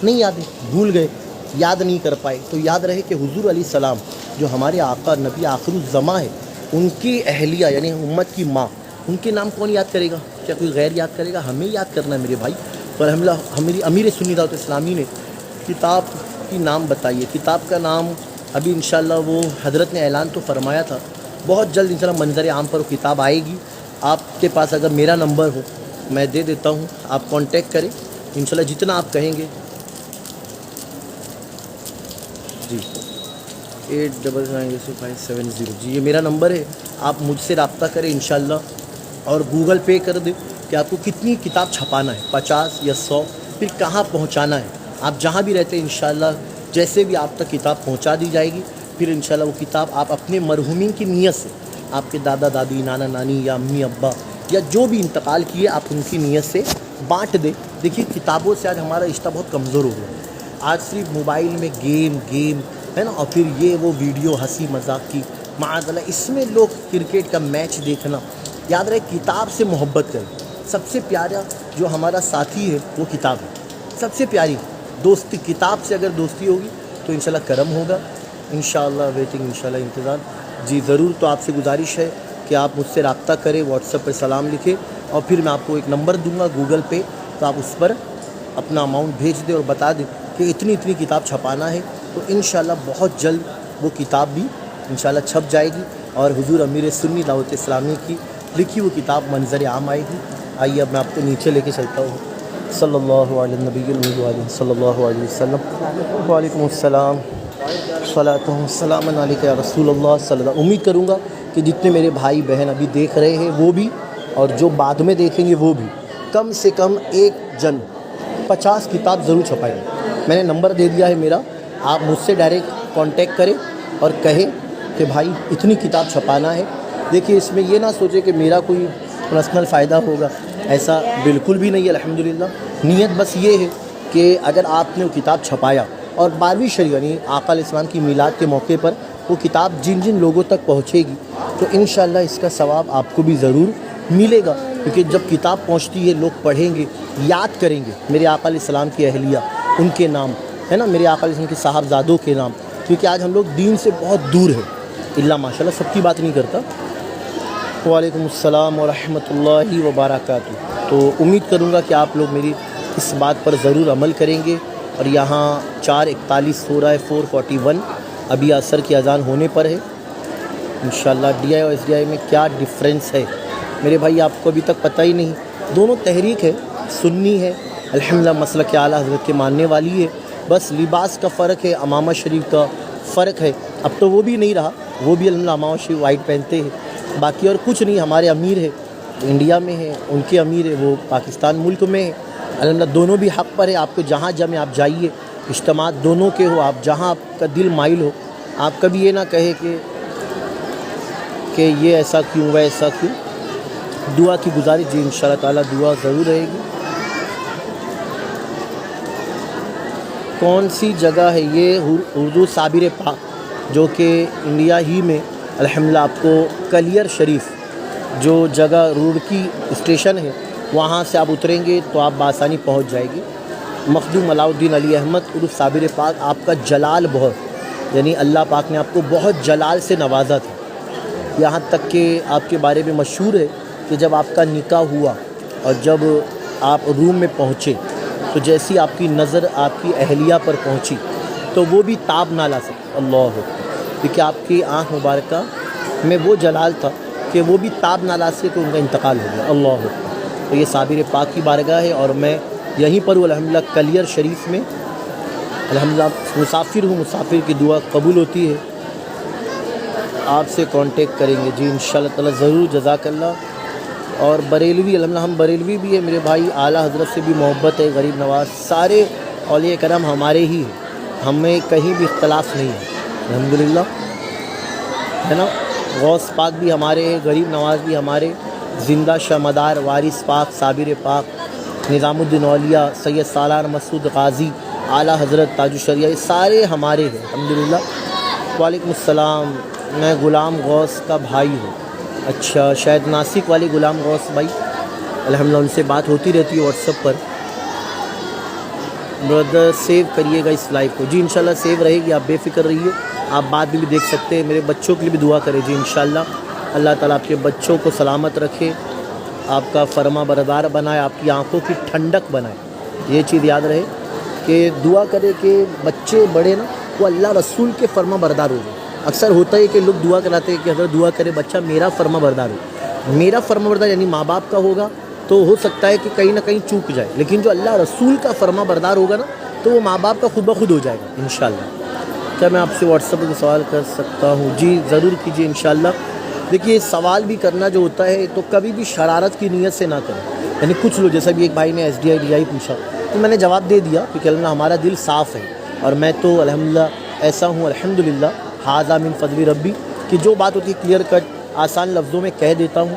نہیں یاد ہے، بھول گئے، یاد نہیں کر پائے. تو یاد رہے کہ حضور علیہ السلام جو ہمارے آقا نبی آخر الزماں ہے، ان کی اہلیہ یعنی امت کی ماں، ان کے نام کون یاد کرے گا؟ کیا کوئی غیر یاد کرے گا؟ ہمیں یاد کرنا ہے میرے بھائی. تو الحمدللہ ہماری امیر سنی دعوت اسلامی نے کتاب کی نام بتائیے. کتاب کا نام ابھی انشاءاللہ وہ حضرت نے اعلان تو فرمایا تھا، بہت جلد انشاءاللہ منظر عام پر وہ کتاب آئے گی. آپ کے پاس اگر میرا نمبر ہو میں دے دیتا ہوں، آپ کانٹیکٹ کریں انشاءاللہ جتنا آپ کہیں گے. جی 899570 جی یہ میرا نمبر ہے، آپ مجھ سے رابطہ کریں انشاءاللہ، اور گوگل پے کر دیں کہ آپ کو کتنی کتاب چھپانا ہے، 50 یا 100، پھر کہاں پہنچانا ہے. آپ جہاں بھی رہتے ہیں انشاءاللہ جیسے بھی آپ تک کتاب پہنچا دی جائے گی. پھر انشاءاللہ وہ کتاب آپ اپنے مرحومین کی نیت سے، آپ کے دادا دادی، نانا نانی یا امی ابا یا جو بھی انتقال کیے، آپ ان کی نیت سے بانٹ دیں. دیکھیے کتابوں سے آج ہمارا رشتہ بہت کمزور ہو گیا ہے. آج صرف موبائل میں گیم ہے نا، اور پھر یہ وہ ویڈیو ہنسی مذاق کی، معاذ اللہ اس میں لوگ کرکٹ کا میچ دیکھنا. یاد رہے کتاب سے محبت کریں. سب سے پیارا جو ہمارا ساتھی ہے وہ کتاب ہے. سب سے پیاری دوستی کتاب سے اگر دوستی ہوگی تو انشاءاللہ کرم ہوگا. انشاءاللہ ویٹنگ، انشاءاللہ انتظار. جی ضرور. تو آپ سے گزارش ہے کہ آپ مجھ سے رابطہ کریں، واٹس ایپ پر سلام لکھیں، اور پھر میں آپ کو ایک نمبر دوں گا گوگل پے، تو آپ اس پر اپنا اماؤنٹ بھیج دیں اور بتا دیں کہ اتنی کتاب چھپانا ہے. تو انشاءاللہ بہت جلد وہ کتاب بھی انشاءاللہ چھپ جائے گی. اور حضور امیر سنی دعوت اسلامی کی لکھی وہ کتاب منظر عام آئے گی. آئیے اب میں آپ کو نیچے لے کے چلتا ہوں. صلی اللہ علیہ نبی العلیہ صلی اللہ علیہ وسلم. وعلیکم السلام. صلاۃ والسلام علیک یا رسول اللہ صلی اللہ. امید کروں گا کہ جتنے میرے بھائی بہن ابھی دیکھ رہے ہیں وہ بھی، اور جو بعد میں دیکھیں گے وہ بھی، کم سے کم ایک جن 50 کتاب ضرور چھپائیں. میں نے نمبر دے دیا ہے میرا، آپ مجھ سے ڈائریکٹ کانٹیکٹ کریں اور کہیں کہ بھائی اتنی کتاب چھپانا ہے. دیکھیے اس میں یہ نہ سوچے کہ میرا کوئی پرسنل فائدہ ہوگا، ایسا بالکل بھی نہیں ہے. الحمدللہ نیت بس یہ ہے کہ اگر آپ نے وہ کتاب چھپایا اور 12ویں شریعت یعنی آقا علیہ السلام کی میلاد کے موقع پر وہ کتاب جن جن لوگوں تک پہنچے گی تو انشاءاللہ اس کا ثواب آپ کو بھی ضرور ملے گا. کیونکہ جب کتاب پہنچتی ہے لوگ پڑھیں گے، یاد کریں گے میرے آقا علیہ السلام کی اہلیہ، ان کے نام ہے نا، میرے آقا علیہ السلام کے صاحبزادوں کے نام. کیونکہ آج ہم لوگ دین سے بہت دور ہیں، اللہ ماشاءاللہ سب کی بات نہیں کرتا. وعلیکم السلام ورحمۃ اللہ وبرکاتہ. تو امید کروں گا کہ آپ لوگ میری اس بات پر ضرور عمل کریں گے. اور یہاں 4:41 ہو رہا ہے، 4:41 ابھی عصر کی اذان ہونے پر ہے. انشاءاللہ ڈی آئی اور ایس ڈی آئی میں کیا ڈفرینس ہے میرے بھائی آپ کو ابھی تک پتہ ہی نہیں. دونوں تحریک ہے، سنی ہے، الحمدللہ مسلک اعلیٰ حضرت کے ماننے والی ہے. بس لباس کا فرق ہے، امامہ شریف کا فرق ہے. اب تو وہ بھی نہیں رہا، وہ بھی الحمدللہ امامہ شریف وائٹ پہنتے ہیں. باقی اور کچھ نہیں. ہمارے امیر ہے انڈیا میں ہے، ان کے امیر ہے وہ پاکستان ملک میں ہے. الحمدللہ دونوں بھی حق پر ہے. آپ کو جہاں جمع آپ جائیے، اجتماعات دونوں کے ہو، آپ جہاں آپ کا دل مائل ہو. آپ کبھی یہ نہ کہے کہ یہ ایسا کیوں وہ ایسا کیوں. دعا کی گزارش جی انشاءاللہ تعالیٰ دعا ضرور رہے گی. کون سی جگہ ہے یہ؟ اردو صابر پاک جو کہ انڈیا ہی میں الحمدللہ آپ کو کلیئر شریف جو جگہ روڑکی اسٹیشن ہے وہاں سے آپ اتریں گے تو آپ بآسانی پہنچ جائے گی. مخدوم علاء الدین علی احمد عرف صابر پاک. آپ کا جلال بہت، یعنی اللہ پاک نے آپ کو بہت جلال سے نوازا تھا. یہاں تک کہ آپ کے بارے میں مشہور ہے کہ جب آپ کا نکاح ہوا اور جب آپ روم میں پہنچے تو جیسی آپ کی نظر آپ کی اہلیہ پر پہنچی تو وہ بھی تاب نہ لا سکے. اللہ، کیونکہ آپ کی آنکھ مبارکہ میں وہ جلال تھا کہ وہ بھی تاب نہ لا سکے، ان کا انتقال ہو گیا. اللہ، تو یہ صابر پاک کی بارگاہ ہے اور میں یہیں پر ہوں الحمدللہ کلیئر شریف میں. الحمدللہ مسافر ہوں، مسافر کی دعا قبول ہوتی ہے. آپ سے کانٹیکٹ کریں گے جی انشاءاللہ تعالیٰ ضرور. جزاک اللہ. اور بریلوی الحمدللہ ہم بریلوی بھی ہے میرے بھائی. اعلیٰ حضرت سے بھی محبت ہے، غریب نواز سارے اولیاء کرام ہمارے ہی ہیں، ہمیں کہیں بھی اختلاف نہیں ہے الحمدللہ، ہے نا. غوث پاک بھی ہمارے ہیں، غریب نواز بھی ہمارے، زندہ شمدار وارث پاک صابر پاک نظام الدین اولیاء سید سالار مسعود غازی اعلیٰ حضرت تاج الشریعہ یہ سارے ہمارے ہیں الحمدللہ. وعلیکم السلام. میں غلام غوث کا بھائی ہوں. اچھا، شاید ناسک والے غلام غوث بھائی الحمدللہ، ان سے بات ہوتی رہتی ہے واٹس ایپ پر. بردر سیو کریے گا اس لائیو کو جی انشاءاللہ سیو رہے گی، آپ بے فکر رہیے. آپ بعد میں بھی دیکھ سکتے ہیں. میرے بچوں کے لیے بھی دعا کریں جی انشاءاللہ. اللہ تعالیٰ آپ کے بچوں کو سلامت رکھے، آپ کا فرما بردار بنائے، آپ کی آنکھوں کی ٹھنڈک بنائے. یہ چیز یاد رہے کہ دعا کرے کہ بچے بڑے نا وہ اللہ رسول کے فرما بردار ہو جائے. اکثر ہوتا ہے کہ لوگ دعا کراتے ہیں کہ حضرت دعا کرے بچہ میرا فرما بردار ہو. میرا فرما بردار یعنی ماں باپ کا ہوگا تو ہو سکتا ہے کہ کہیں نہ کہیں چوک جائے، لیکن جو اللہ رسول کا فرما بردار ہوگا نا تو وہ ماں باپ کا خود بخود ہو جائے گا انشاءاللہ. کیا میں آپ سے واٹس ایپ پہ سوال کر سکتا ہوں؟ جی ضرور کیجیے انشاءاللہ. دیکھیے سوال بھی کرنا جو ہوتا ہے تو کبھی بھی شرارت کی نیت سے نہ کریں. یعنی کچھ لوگ جیسا بھی ایک بھائی نے S D I D I پوچھا تو میں نے جواب دے دیا کیونکہ الحمدللہ ہمارا دل صاف ہے اور میں تو الحمدللہ ایسا ہوں الحمدللہ ھذا من فضل ربی کہ جو بات ہوتی ہے کلیئر کٹ آسان لفظوں میں کہہ دیتا ہوں.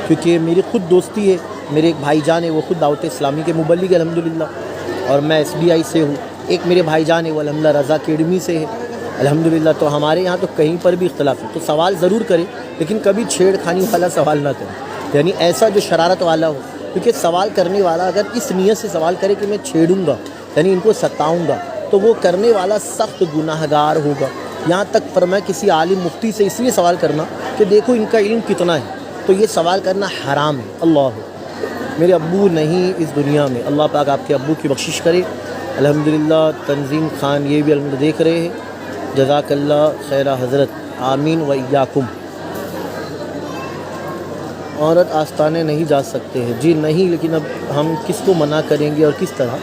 کیونکہ میری خود دوستی ہے، میرے ایک بھائی جان ہے وہ خود دعوت اسلامی کے مبلغ ہے الحمدللہ، اور میں ایس ڈی آئی سے ہوں. ایک میرے بھائی جان ہے وہ الحمدللہ رضا اکیڈمی سے ہے الحمدللہ. تو ہمارے یہاں تو کہیں پر بھی اختلاف ہے. تو سوال ضرور کریں لیکن کبھی چھیڑ کھانی والا سوال نہ کریں، یعنی ایسا جو شرارت والا ہو. کیونکہ سوال کرنے والا اگر اس نیت سے سوال کرے کہ میں چھیڑوں گا یعنی ان کو ستاؤں گا تو وہ کرنے والا سخت گناہ گار ہوگا. یہاں تک فرمایا کسی عالم مفتی سے اس لیے سوال کرنا کہ دیکھو ان کا علم کتنا ہے، تو یہ سوال کرنا حرام ہے. اللہ، میرے ابو نہیں اس دنیا میں، اللہ پاک آپ کے ابو کی بخشش کرے الحمدللہ. تنظیم خان یہ بھی الحمدللہ دیکھ رہے ہیں، جزاک اللہ خیرہ حضرت، آمین و ایاکم. عورت آستانے نہیں جا سکتے ہیں. جی نہیں، لیکن اب ہم کس کو منع کریں گے اور کس طرح.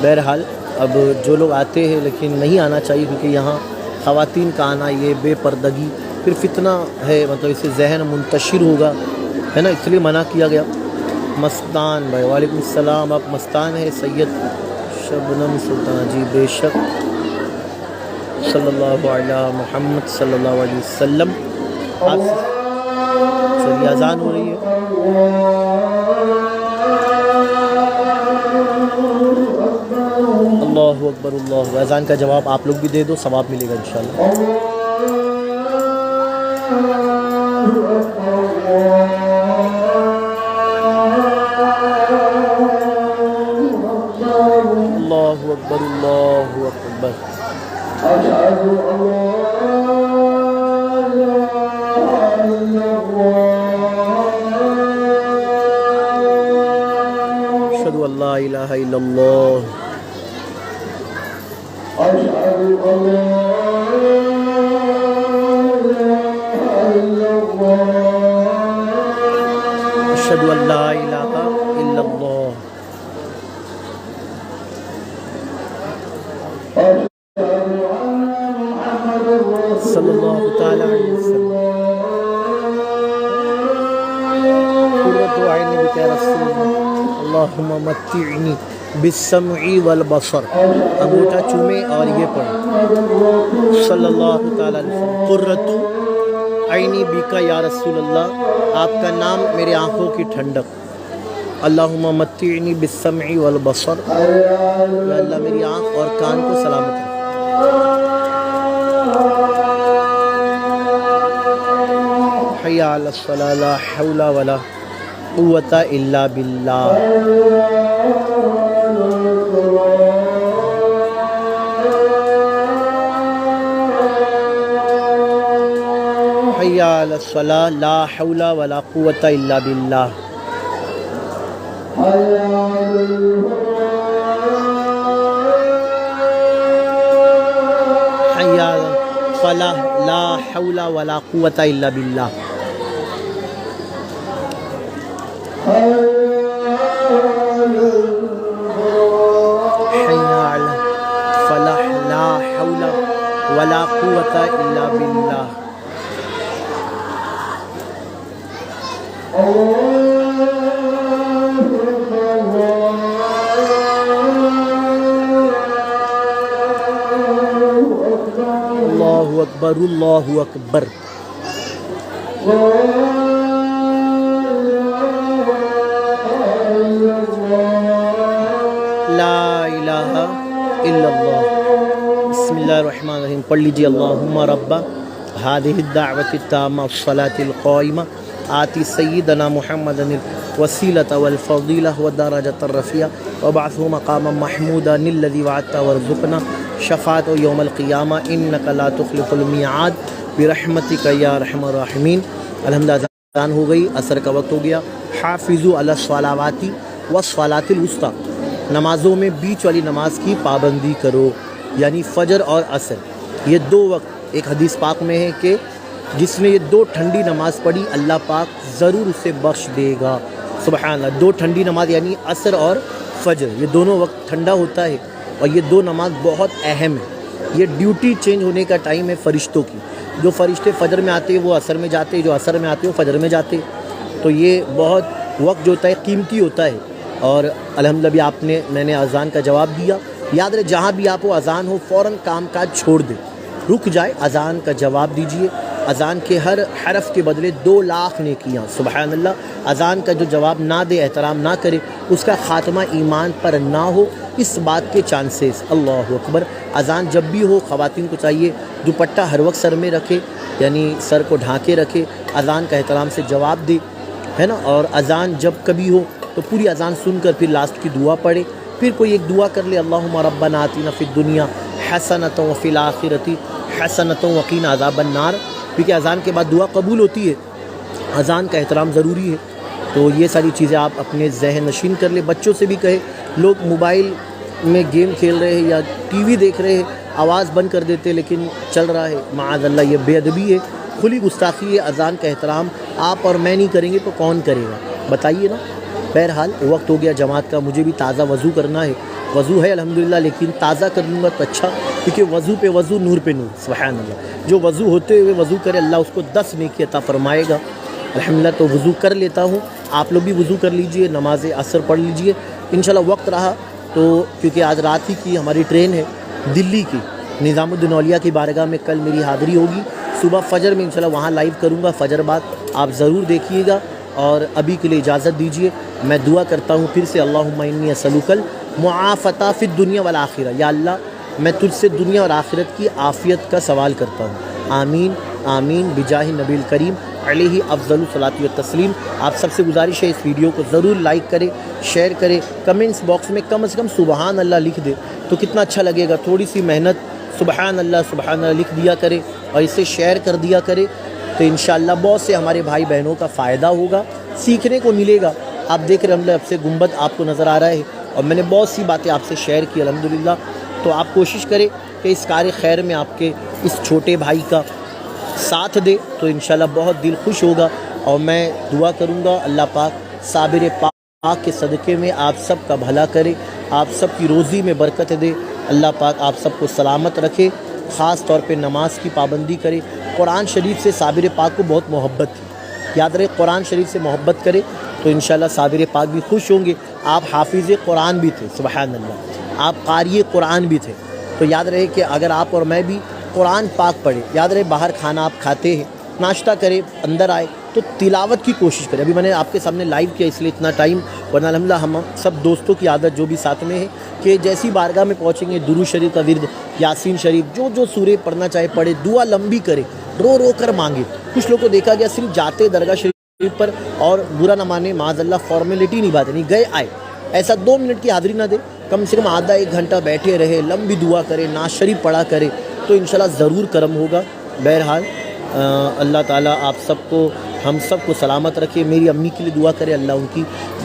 بہرحال اب جو لوگ آتے ہیں لیکن نہیں آنا چاہیے، کیونکہ یہاں خواتین کا آنا یہ بے پردگی پھر فتنہ ہے، مطلب اس سے ذہن منتشر ہوگا، ہے نا، اس لیے منع کیا گیا. مستان بھائی وعلیکم السلام. آپ مستان ہیں سید شبنم سلطان؟ جی بے شک. صلی اللہ علیہ محمد صلی اللہ علیہ وسلم. آپ چلیے اذان ہو رہی ہے. اللہ اکبر اللہ. اذان کا جواب آپ لوگ بھی دے دو، ثواب ملے گا انشاءاللہ. اللہ اکبر اللہ اکبر. اشہد ان لا الہ الا اللہ. اشہد ان لا الہ الا اللہ. صلی اللہ تعالی علیہ وسلم. قرۃ عین بک یا رسول اللہ. اللہم متعنی بالسمع والبصر. انگوٹھا چومے اور یہ پڑھیں صلی اللہ تعالی علیہ وسلم. قرۃ عینی بک یا رسول اللہ، آپ کا نام میرے آنکھوں کی ٹھنڈک. اللہم متعنی بالسمع والبصر، یا اللہ میری آنکھ اور کان کو سلامت رکھ. حی علی الصلاۃ لا حول ولا قوۃ الا باللہ. حی علی الصلاۃ لا حول ولا قوۃ الا باللہ. حی علی الفلاح لا حول ولا قوۃ الا باللہ. حی علی الفلاح لا حول ولا قوۃ الا باللہ. اللہ اکبر اللہ اکبر. لا الہ الا اللہ. بسم اللہ الرحمن الرحیم. پڑھ لیجیے. اللہم رب هذه الدعوة التامة والصلاة القائمة آتی سیدنا محمد الوسیلۃ والفضیلۃ والدرجۃ الرفیعہ وابعثہ مقاما محمودا الذی وعدتہ وارزقنا شفاعتہ یوم القیامہ انک لا تخلف المیعاد برحمتک یا ارحم الراحمین. الحمدللہ اذان ہو گئی، عصر کا وقت ہو گیا. حافظوا علی الصلوات والصلاۃ الوسطیٰ، نمازوں میں بیچ والی نماز کی پابندی کرو، یعنی فجر اور عصر. یہ دو وقت ایک حدیث پاک میں ہے کہ جس نے یہ دو ٹھنڈی نماز پڑھی اللہ پاک ضرور اسے بخش دے گا. سبحان اللہ. دو ٹھنڈی نماز یعنی عصر اور فجر، یہ دونوں وقت ٹھنڈا ہوتا ہے اور یہ دو نماز بہت اہم ہے. یہ ڈیوٹی چینج ہونے کا ٹائم ہے فرشتوں کی. جو فرشتے فجر میں آتے ہیں وہ عصر میں جاتے ہیں، جو عصر میں آتے ہیں وہ فجر میں جاتے ہیں. تو یہ بہت وقت جو ہوتا ہے قیمتی ہوتا ہے. اور الحمدللہ بھی میں نے اذان کا جواب دیا. یاد رہے جہاں بھی آپ کو اذان ہو فوراً کام کاج چھوڑ دے، رک جائے، اذان کا جواب دیجئے. اذان کے ہر حرف کے بدلے 2 لاکھ نیکیاں. سبحان اللہ. اذان کا جو جواب نہ دے، احترام نہ کرے، اس کا خاتمہ ایمان پر نہ ہو، اس بات کے چانسز. اللہ اکبر. اذان جب بھی ہو خواتین کو چاہیے دوپٹہ ہر وقت سر میں رکھے، یعنی سر کو ڈھانکے رکھے، اذان کا احترام سے جواب دے، ہے نا. اور اذان جب کبھی ہو تو پوری اذان سن کر پھر لاسٹ کی دعا پڑھے. پھر کوئی ایک دعا کر لے، اللہم ربنا آتنا فی الدنیا حسنۃ وفی الآخرۃ حسنۃ وقنا عذاب النار. کیونکہ اذان کے بعد دعا قبول ہوتی ہے، اذان کا احترام ضروری ہے. تو یہ ساری چیزیں آپ اپنے ذہن نشین کر لیں. بچوں سے بھی کہے، لوگ موبائل میں گیم کھیل رہے ہیں یا ٹی وی دیکھ رہے ہیں، آواز بند کر دیتے لیکن چل رہا ہے، معاذ اللہ یہ بے ادبی ہے، کھلی گستاخی ہے. اذان کا احترام آپ اور میں نہیں کریں گے تو کون کرے گا بتائیے نا. بہرحال وقت ہو گیا جماعت کا, مجھے بھی تازہ وضو کرنا ہے. وضو ہے الحمدللہ, لیکن تازہ کر لوں گا تو اچھا, کیونکہ وضو پہ وضو نور پہ نور. سبحان اللہ. جو وضو ہوتے ہوئے وضو کرے اللہ اس کو 10 نیکی عطا فرمائے گا. الحمدللہ. تو وضو کر لیتا ہوں, آپ لوگ بھی وضو کر لیجئے, نماز عصر پڑھ لیجئے انشاءاللہ. وقت رہا تو کیونکہ آج رات ہی کی ہماری ٹرین ہے دلی کی, نظام الدین اولیاء کی بارگاہ میں کل میری حاضری ہوگی. صبح فجر میں انشاءاللہ وہاں لائیو کروں گا, فجر بعد آپ ضرور دیکھیے گا. اور ابھی کے لیے اجازت دیجیے, میں دعا کرتا ہوں پھر سے, اللہم انی اسألک المعافۃ فی الدنیا والآخرہ. یا اللہ میں تجھ سے دنیا اور آخرت کی عافیت کا سوال کرتا ہوں. آمین آمین بجاہ نبی الکریم علیہ افضل الصلاۃ والتسلیم. آپ سب سے گزارش ہے اس ویڈیو کو ضرور لائک کرے, شیئر کرے, کمنٹس باکس میں کم از کم سبحان اللہ لکھ دے تو کتنا اچھا لگے گا. تھوڑی سی محنت, سبحان اللہ لکھ دیا کرے اور اسے شیئر کر دیا کرے تو انشاءاللہ بہت سے ہمارے بھائی بہنوں کا فائدہ ہوگا, سیکھنے کو ملے گا. آپ دیکھ رہے ہیں اب سے گنبد آپ کو نظر آ رہا ہے اور میں نے بہت سی باتیں آپ سے شیئر کی الحمدللہ. تو آپ کوشش کریں کہ اس کار خیر میں آپ کے اس چھوٹے بھائی کا ساتھ دے تو انشاءاللہ بہت دل خوش ہوگا. اور میں دعا کروں گا اللہ پاک صابر پاک کے صدقے میں آپ سب کا بھلا کرے, آپ سب کی روزی میں برکت دے. اللہ پاک آپ سب کو سلامت رکھے, خاص طور پہ نماز کی پابندی کرے. قرآن شریف سے صابر پاک کو بہت محبت تھی, یاد رہے قرآن شریف سے محبت کرے تو انشاءاللہ صابر پاک بھی خوش ہوں گے. آپ حافظ قرآن بھی تھے, سبحان اللہ, آپ قاری قرآن بھی تھے. تو یاد رہے کہ اگر آپ اور میں بھی قرآن پاک پڑھے, یاد رہے باہر کھانا آپ کھاتے ہیں, ناشتہ کرے, اندر آئے تو تلاوت کی کوشش کریں. ابھی میں نے آپ کے سامنے لائیو کیا اس لیے اتنا ٹائم, ورنہ الحمدللہ ہم سب دوستوں کی عادت جو بھی ساتھ میں ہے کہ جیسی بارگاہ میں پہنچیں گے درود شریف کا ورد, یاسین شریف, جو سورے پڑھنا چاہے پڑھے, دعا لمبی کرے, رو رو کر مانگے. کچھ لوگوں کو دیکھا گیا صرف جاتے درگاہ شریف پر اور برا نہ مانے معاذ اللہ فارمیلٹی نہیں بات نہیں, گئے آئے, ایسا 2 منٹ کی حاضری نہ دے, کم سے کم آدھا 1 گھنٹہ بیٹھے رہے, لمبی دعا کرے, نعت شریف پڑھا کرے تو انشاءاللہ ضرور کرم ہوگا. بہرحال اللہ تعالیٰ آپ سب کو, ہم سب کو سلامت رکھے. میری امی کے لیے دعا کرے, اللہ ان کی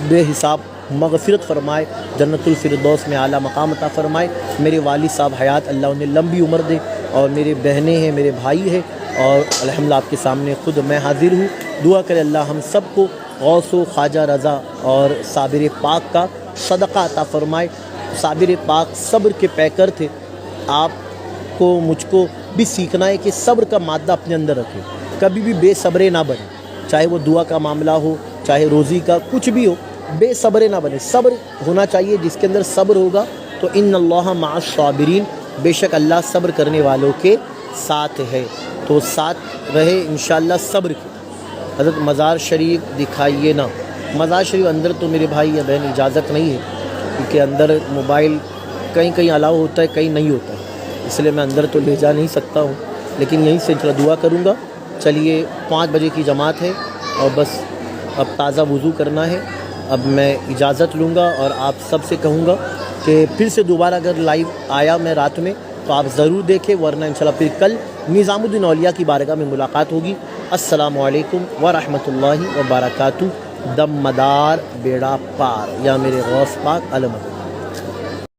بے حساب مغفرت فرمائے, جنت الفردوس میں اعلیٰ مقام عطا فرمائے. میرے والد صاحب حیات, اللہ انہیں لمبی عمر دے. اور میرے بہنیں ہیں, میرے بھائی ہیں, اور الحمدللہ آپ کے سامنے خود میں حاضر ہوں. دعا کرے اللہ ہم سب کو غوث و خواجہ رضا اور صابر پاک کا صدقہ عطا فرمائے. صابر پاک صبر کے پیکر تھے. آپ کو مجھ کو بھی سیکھنا ہے کہ صبر کا مادہ اپنے اندر رکھے, کبھی بھی بے صبرے نہ بنے, چاہے وہ دعا کا معاملہ ہو, چاہے روزی کا, کچھ بھی ہو, بے صبرے نہ بنے. صبر ہونا چاہیے, جس کے اندر صبر ہوگا تو ان اللہ مع الصابرین, بے شک اللہ صبر کرنے والوں کے ساتھ ہے. تو ساتھ رہے انشاءاللہ صبر کے. حضرت مزار شریف دکھائیے نا. مزار شریف اندر تو میرے بھائی یا بہن اجازت نہیں ہے, کیونکہ اندر موبائل کہیں الاؤ ہوتا ہے, کہیں نہیں ہوتا ہے, اس لیے میں اندر تو لے جا نہیں سکتا ہوں. لیکن یہیں سے دعا کروں گا. چلیے 5 بجے کی جماعت ہے اور بس اب تازہ وضو کرنا ہے. اب میں اجازت لوں گا اور آپ سب سے کہوں گا کہ پھر سے دوبارہ اگر لائیو آیا میں رات میں تو آپ ضرور دیکھیں, ورنہ انشاءاللہ پھر کل نظام الدین اولیاء کی بارگاہ میں ملاقات ہوگی. السلام علیکم ورحمۃ اللہ وبرکاتہ. دم مدار بیڑا پار, یا میرے غوث پاک علم.